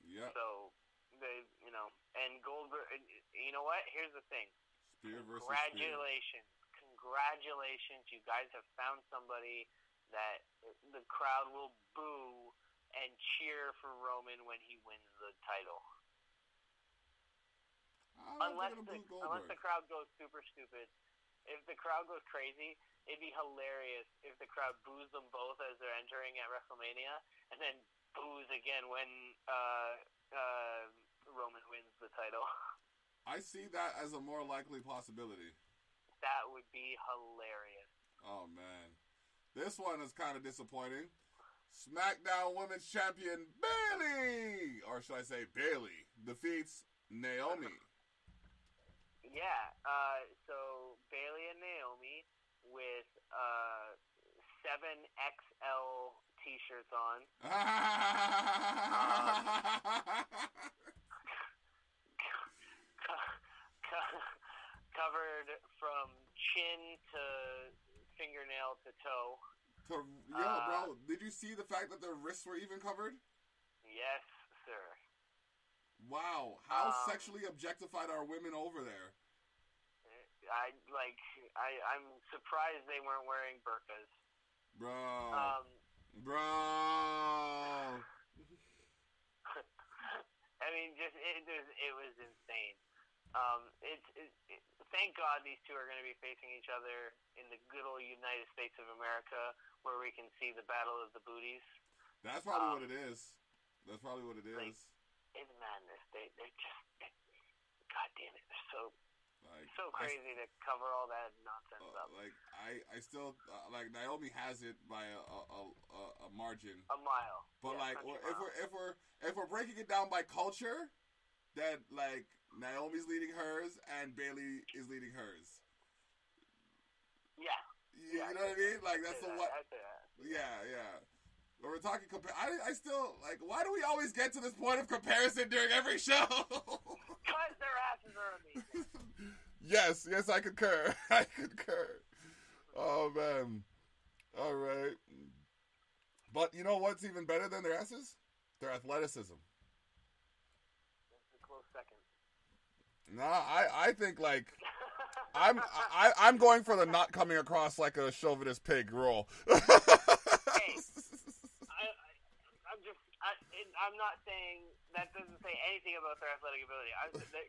Yeah. So, and Goldberg, you know what? Here's the thing. Spear versus Congratulations. Spear. Congratulations. You guys have found somebody that the crowd will boo and cheer for Roman when he wins the title. Unless the crowd goes super stupid. If the crowd goes crazy, it'd be hilarious if the crowd boos them both as they're entering at WrestleMania, and then boos again when Roman wins the title. I see that as a more likely possibility. That would be hilarious. Oh, man. This one is kind of disappointing. SmackDown Women's Champion Bayley, or should I say Bayley, defeats Naomi. Yeah, so Bayley and Naomi with 7XL t-shirts on. Covered from chin to fingernail to toe. Bro, did you see the fact that their wrists were even covered? Yes, sir. Wow, how sexually objectified are women over there? I'm surprised they weren't wearing burqas. Bro. I mean, it was insane. Thank God these two are going to be facing each other in the good old United States of America, where we can see the battle of the booties. That's probably what it is. That's probably what it is. Like, it's madness. They're just, God damn it, they're so crazy to cover all that nonsense up. I still Naomi has it by a margin, a mile. But if we're breaking it down by culture, then like Naomi's leading hers and Bailey is leading hers. Yeah. You know what I mean? Like that's the what. Yeah. When we're talking I still like. Why do we always get to this point of comparison during every show? Because their asses are amazing. Yes, I concur. Oh man. All right. But you know what's even better than their asses? Their athleticism. That's a close second. Nah, I think like I'm going for the not coming across like a chauvinist pig role. Hey, I'm not saying that doesn't say anything about their athletic ability.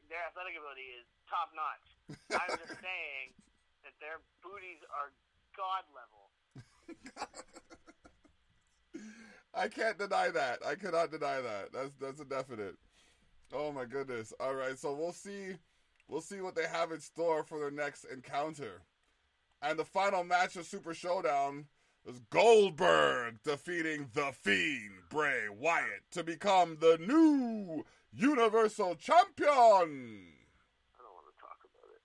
Their athletic ability is top notch. I'm just saying that their booties are god level. I can't deny that. I cannot deny that. That's a definite. Oh my goodness. All right, so we'll see what they have in store for their next encounter. And the final match of Super Showdown was Goldberg defeating The Fiend, Bray Wyatt, to become the new Universal Champion. I don't want to talk about it.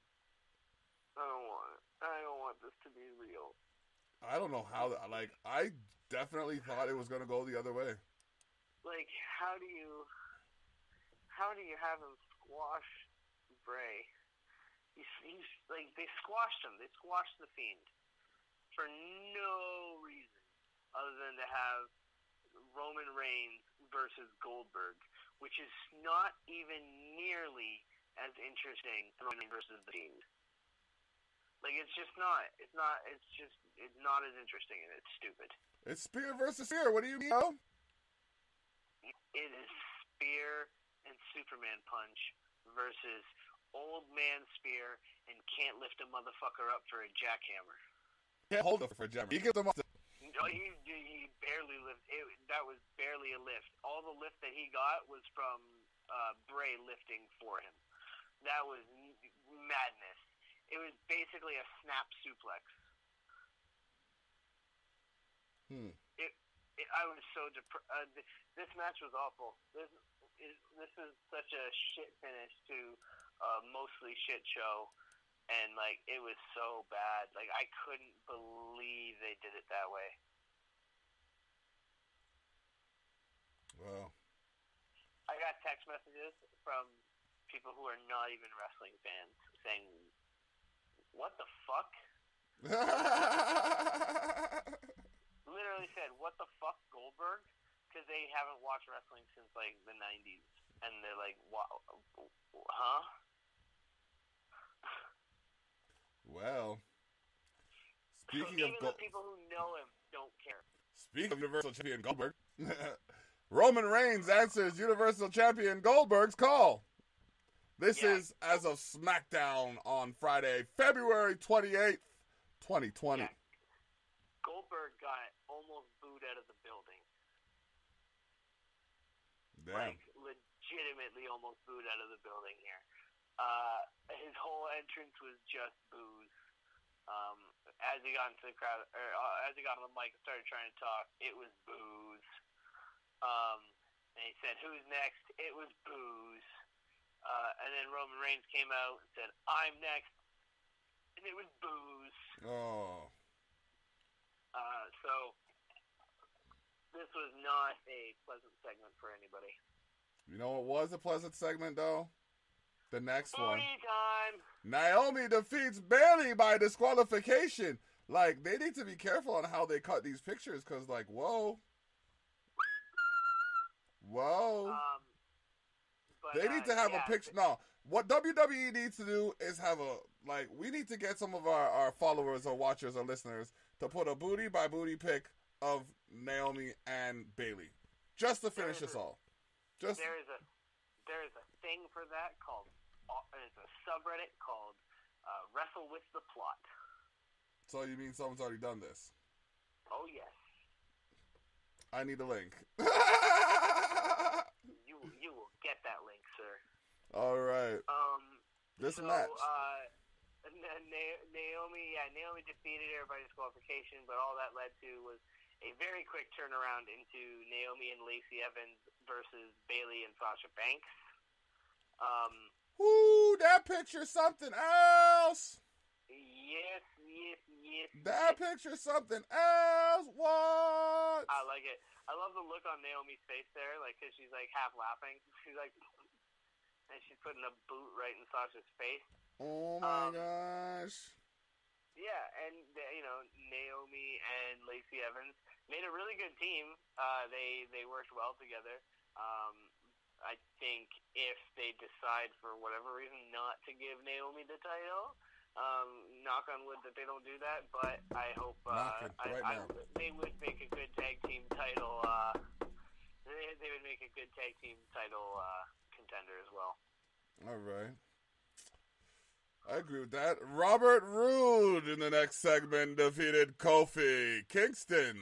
I don't want it. I don't want this to be real. I don't know how, I definitely thought it was going to go the other way. Like, how do you have him squash Bray? He's like, they squashed him. They squashed The Fiend for no reason other than to have Roman Reigns versus Goldberg, which is not even nearly as interesting as Roman versus The Fiend. Like, it's just not. It's not as interesting, and it's stupid. It's Spear versus Spear. What do you mean? It is Spear and Superman Punch versus Old Man Spear and can't lift a motherfucker up for a jackhammer. Can't hold it for a jackhammer. He gives him up. No, he barely lifted. That was barely a lift. All the lift that he got was from Bray lifting for him. That was madness. It was basically a snap suplex. I was so depressed. This match was awful. This is such a shit finish to a mostly shit show, and like it was so bad. Like I couldn't believe they did it that way. Wow. I got text messages from people who are not even wrestling fans saying, "What the fuck?" Literally said, "What the fuck, Goldberg?" Because they haven't watched wrestling since like the 90s, and they're like, huh? Well, speaking so of even the people who know him don't care. Speaking of Universal Champion Goldberg, Roman Reigns answers Universal Champion Goldberg's call. This is as of SmackDown on Friday, February 28th, 2020. Yeah. Goldberg got almost booed out of the building. Damn. Like, legitimately almost booed out of the building here. His whole entrance was just boos. As he got into the crowd, or as he got on the mic and started trying to talk, it was boos. And he said, "Who's next?" It was boos. And then Roman Reigns came out and said, "I'm next," and it was boos. Oh. So this was not a pleasant segment for anybody. You know what was a pleasant segment, though? The next one. Time. Naomi defeats Bayley by disqualification. Like, they need to be careful on how they cut these pictures, because, like, whoa. They need to have a picture. No, what WWE needs to do is have we need to get some of our followers or watchers or listeners to put a booty by booty pic of Naomi and Bayley, just to finish us all. There is a thing for that called, there's a subreddit called Wrestle with the Plot. So you mean someone's already done this? Oh yes. I need a link. You will get that link, sir. All right. This match. Naomi defeated her by disqualification, but all that led to was a very quick turnaround into Naomi and Lacey Evans versus Bayley and Sasha Banks. Woo, that picture's something else. Yes. That picture's something else. What? I like it. I love the look on Naomi's face there, like, because she's, like, half laughing. She's, like, and she's putting a boot right in Sasha's face. Oh, my gosh. Yeah, and, Naomi and Lacey Evans made a really good team. They worked well together. I think if they decide, for whatever reason, not to give Naomi the title, knock on wood that they don't do that, but I hope they would make a good tag team title. They would make a good tag team title contender as well. All right, I agree with that. Robert Roode in the next segment defeated Kofi Kingston.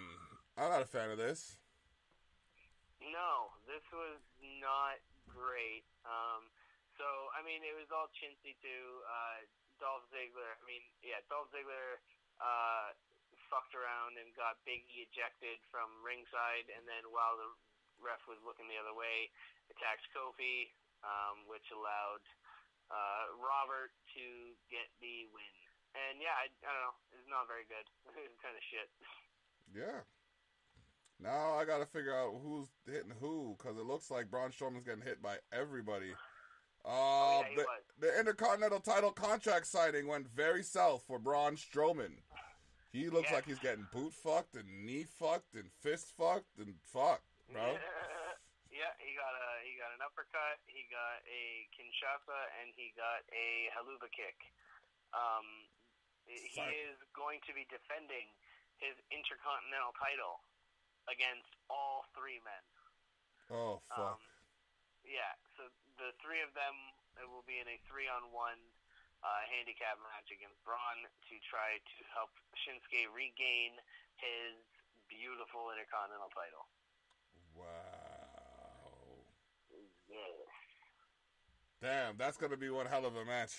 I'm not a fan of this. No, this was not great. So I mean, it was all chintzy too. Dolph Ziggler. Dolph Ziggler fucked around and got Big E ejected from ringside, and then while the ref was looking the other way, attacked Kofi, which allowed Robert to get the win. And yeah, I don't know. It's not very good. It's kind of shit. Yeah. Now I gotta figure out who's hitting who, because it looks like Braun Strowman's getting hit by everybody. The Intercontinental title contract signing went very south for Braun Strowman. He looks like he's getting boot fucked and knee fucked and fist fucked and fucked, bro. Yeah, he got an uppercut, he got a Kinshasa, and he got a haluva kick. He is going to be defending his Intercontinental title against all three men. Oh, fuck. Yeah, so the three of them will be in a 3-on-1 handicap match against Braun to try to help Shinsuke regain his beautiful Intercontinental title. Wow. Yes. Damn, that's going to be one hell of a match.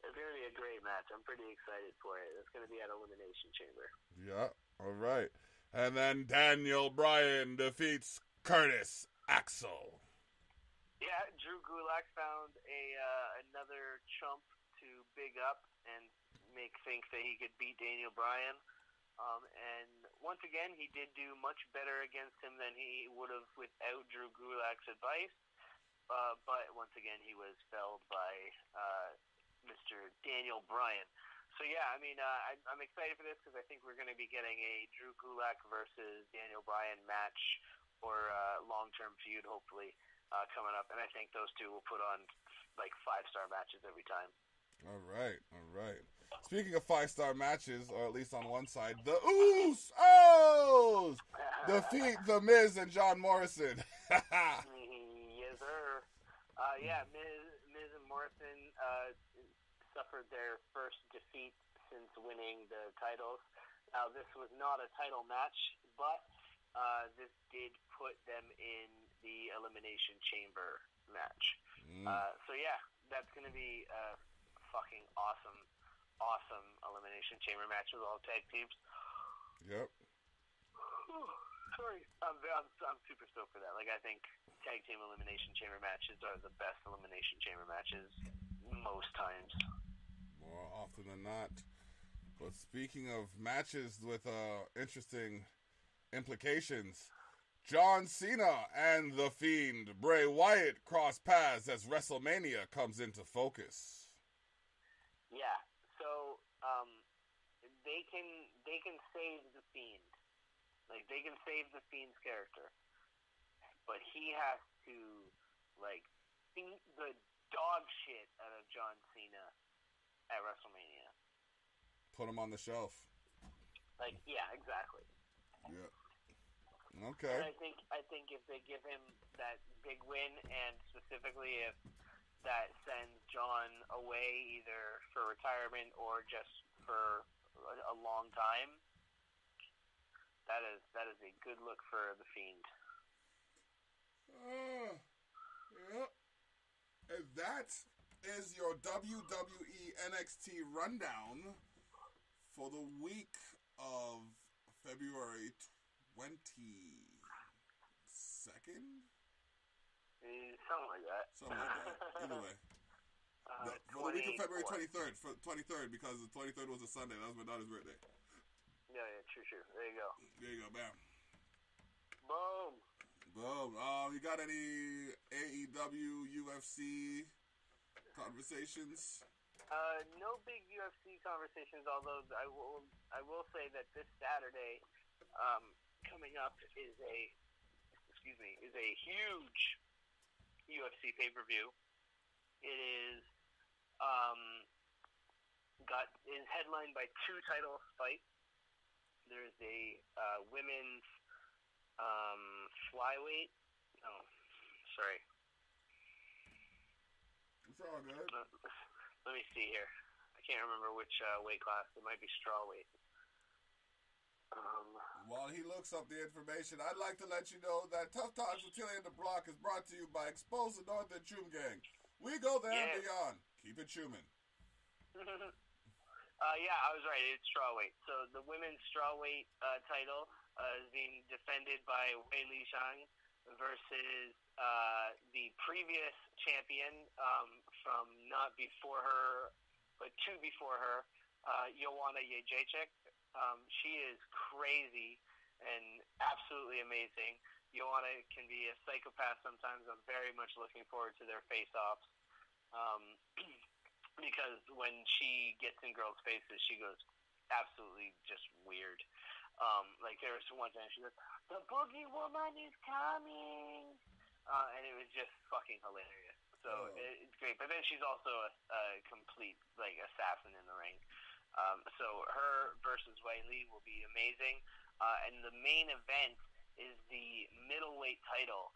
It's going to be a great match. I'm pretty excited for it. It's going to be at Elimination Chamber. Yeah, all right. And then Daniel Bryan defeats Curtis Axel. Yeah, Drew Gulak found another chump to big up and make think that he could beat Daniel Bryan. And once again, he did do much better against him than he would have without Drew Gulak's advice. But once again, he was felled by Mr. Daniel Bryan. So yeah, I mean, I'm excited for this because I think we're going to be getting a Drew Gulak versus Daniel Bryan match or long-term feud, hopefully. Coming up, and I think those two will put on like 5-star matches every time. All right. Speaking of 5-star matches, or at least on one side, the Usos defeat The Miz and John Morrison. Yes, sir. Miz and Morrison suffered their first defeat since winning the titles. Now, this was not a title match, but this did put them in the Elimination Chamber match. So yeah, that's going to be a fucking awesome Elimination Chamber match with all tag teams. Yep. Sorry, I'm super stoked for that. Like, I think tag team Elimination Chamber matches are the best Elimination Chamber matches most times. More often than not. But speaking of matches with interesting implications, John Cena and The Fiend Bray Wyatt cross paths as WrestleMania comes into focus. Yeah, so they can save The Fiend. Like, they can save The Fiend's character. But he has to, like, beat the dog shit out of John Cena at WrestleMania. Put him on the shelf. Like, yeah, exactly. Yeah. Okay. And I think if they give him that big win, and specifically if that sends John away either for retirement or just for a long time, that is a good look for The Fiend. Yeah. And that is your WWE NXT rundown for the week of February 22nd? Something like that. Either way. For the week of February 23rd, because the 23rd was a Sunday. That was my daughter's birthday. Yeah, true. There you go. There you go, bam. Boom. You got any AEW, UFC conversations? No big UFC conversations, although I will say that this Saturday coming up is a huge UFC pay-per-view. It is is headlined by two title fights. There's a women's flyweight. Oh, sorry. It's all good. Let me see here. I can't remember which weight class. It might be strawweight. While he looks up the information, I'd like to let you know that Tough Times with Thili and Dablock is brought to you by Expose the North and Choom Gang. We go there and beyond. Keep it chooming. Yeah, I was right. It's strawweight. So the women's strawweight title is being defended by Wei Li Zhang versus the previous champion from not before her, but two before her, Joanna Jędrzejczyk. She is crazy and absolutely amazing. Joanna can be a psychopath sometimes. I'm very much looking forward to their face-offs because when she gets in girls' faces, she goes absolutely just weird. Like there was one time she goes, "The boogie woman is coming," and it was just fucking hilarious. So it's great. But then she's also a complete like assassin in the ring. So her versus Wei Li will be amazing. And the main event is the middleweight title.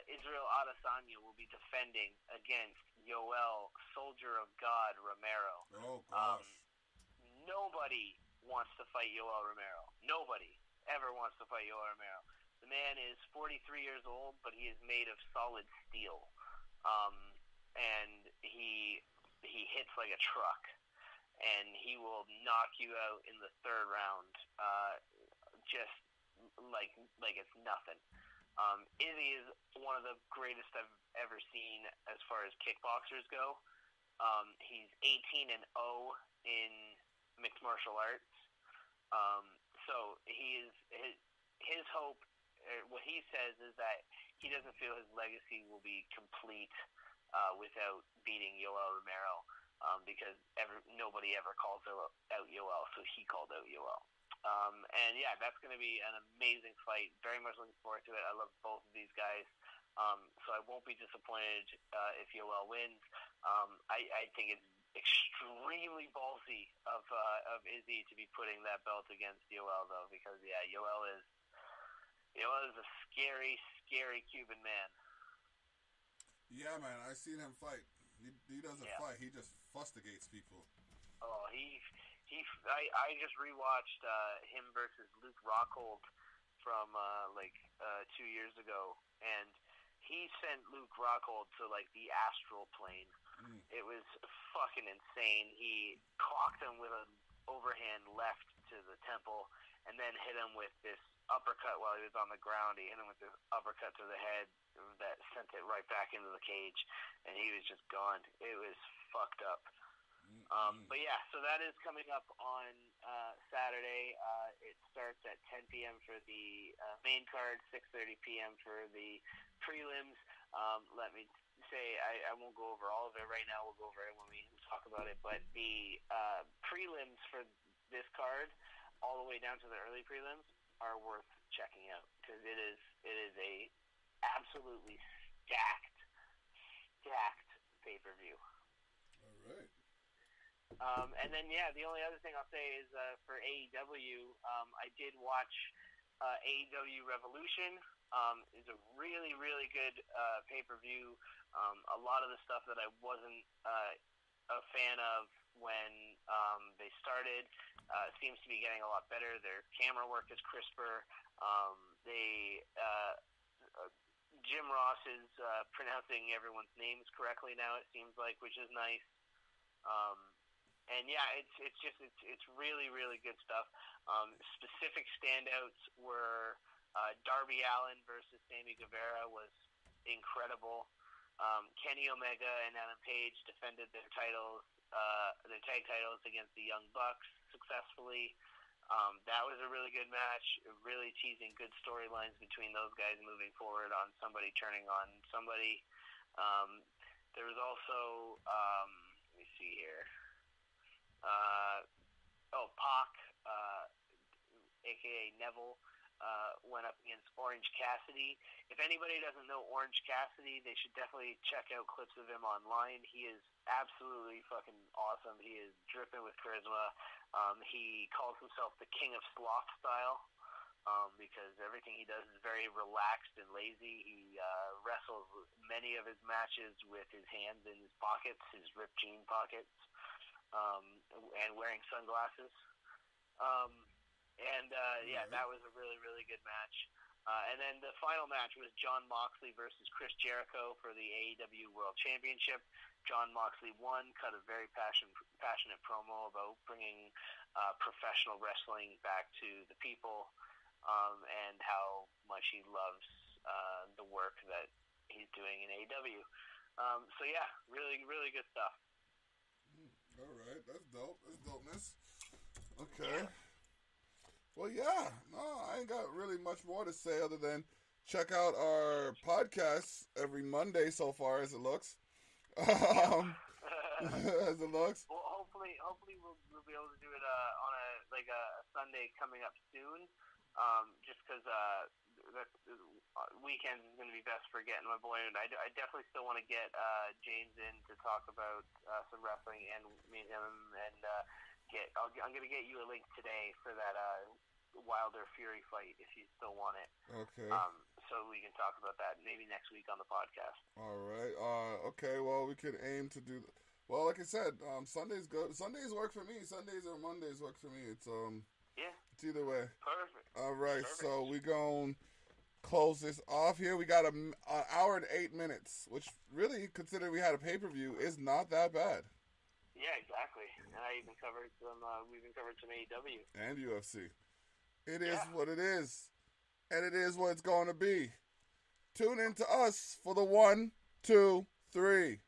Israel Adesanya will be defending against Yoel, Soldier of God, Romero. Oh, gosh. Nobody wants to fight Yoel Romero. Nobody ever wants to fight Yoel Romero. The man is 43 years old, but he is made of solid steel. And he hits like a truck. And he will knock you out in the third round, just like it's nothing. Izzy is one of the greatest I've ever seen as far as kickboxers go. He's 18-0 in mixed martial arts. So his hope, what he says is that he doesn't feel his legacy will be complete without beating Yoel Romero. Because nobody ever calls out Yoel, so he called out Yoel. And yeah, that's going to be an amazing fight. Very much looking forward to it. I love both of these guys, so I won't be disappointed if Yoel wins. I think it's extremely ballsy of Izzy to be putting that belt against Yoel, though, because yeah, Yoel is a scary, scary Cuban man. Yeah, man, I seen him fight. He doesn't fight. He just fustigates people. Oh, I just rewatched him versus Luke Rockhold from 2 years ago, and he sent Luke Rockhold to like the astral plane. It was fucking insane. He clocked him with an overhand left to the temple, and then hit him with this uppercut while he was on the ground. He hit him with this uppercut to the head that sent it right back into the cage, and he was just gone. It was fucked up. But yeah, so that is coming up on Saturday. It starts at 10 p.m. for the main card, 6:30 p.m. for the prelims. Let me say, I won't go over all of it right now. We'll go over it when we talk about it. But the prelims for this card, all the way down to the early prelims, are worth checking out because it is a absolutely stacked pay-per-view. All right. And then, yeah, the only other thing I'll say is for AEW, I did watch AEW Revolution. It's a really, really good pay-per-view. A lot of the stuff that I wasn't a fan of when they started seems to be getting a lot better. Their camera work is crisper. Jim Ross is pronouncing everyone's names correctly now, it seems like, which is nice. And yeah, it's really, really good stuff. Specific standouts were Darby Allin versus Sammy Guevara was incredible. Kenny Omega and Adam Page defended their titles, their tag titles against the Young Bucks successfully. That was a really good match, really teasing good storylines between those guys moving forward on somebody turning on somebody. There was also, let me see here. Pac, a.k.a. Neville, went up against Orange Cassidy. If anybody doesn't know Orange Cassidy, they should definitely check out clips of him online. He is absolutely fucking awesome. He is dripping with charisma. He calls himself the King of Sloth style because everything he does is very relaxed and lazy. He wrestles many of his matches with his hands in his pockets, his ripped jean pockets, and wearing sunglasses. That was a really, really good match. And then the final match was Jon Moxley versus Chris Jericho for the AEW World Championship. Jon Moxley won, cut a very passionate promo about bringing professional wrestling back to the people and how much he loves the work that he's doing in AEW. So yeah, really, really good stuff. All right, that's dope. That's dopeness. Okay. Yeah. Well, yeah. No, I ain't got really much more to say other than check out our podcast every Monday so far, as it looks. As it looks. Well, hopefully we'll be able to do it on a Sunday coming up soon. Just because weekends is going to be best for getting my boy in. I definitely still want to get James in to talk about some wrestling and meet him and I'm going to get you a link today for that Wilder Fury fight if you still want it. Okay. So we can talk about that maybe next week on the podcast. All right. Okay. Well, we could aim to do. Well, like I said, Sundays good. Sundays work for me. Sundays or Mondays work for me. It's yeah. It's either way. Perfect. All right. Perfect. So we gonna close this off here. We got an hour and 8 minutes, which really, considering we had a pay-per-view, is not that bad. Yeah, exactly. And I even covered some. We even covered some AEW and UFC. It is what it is, and it is what it's going to be. Tune in to us for the 1, 2, 3.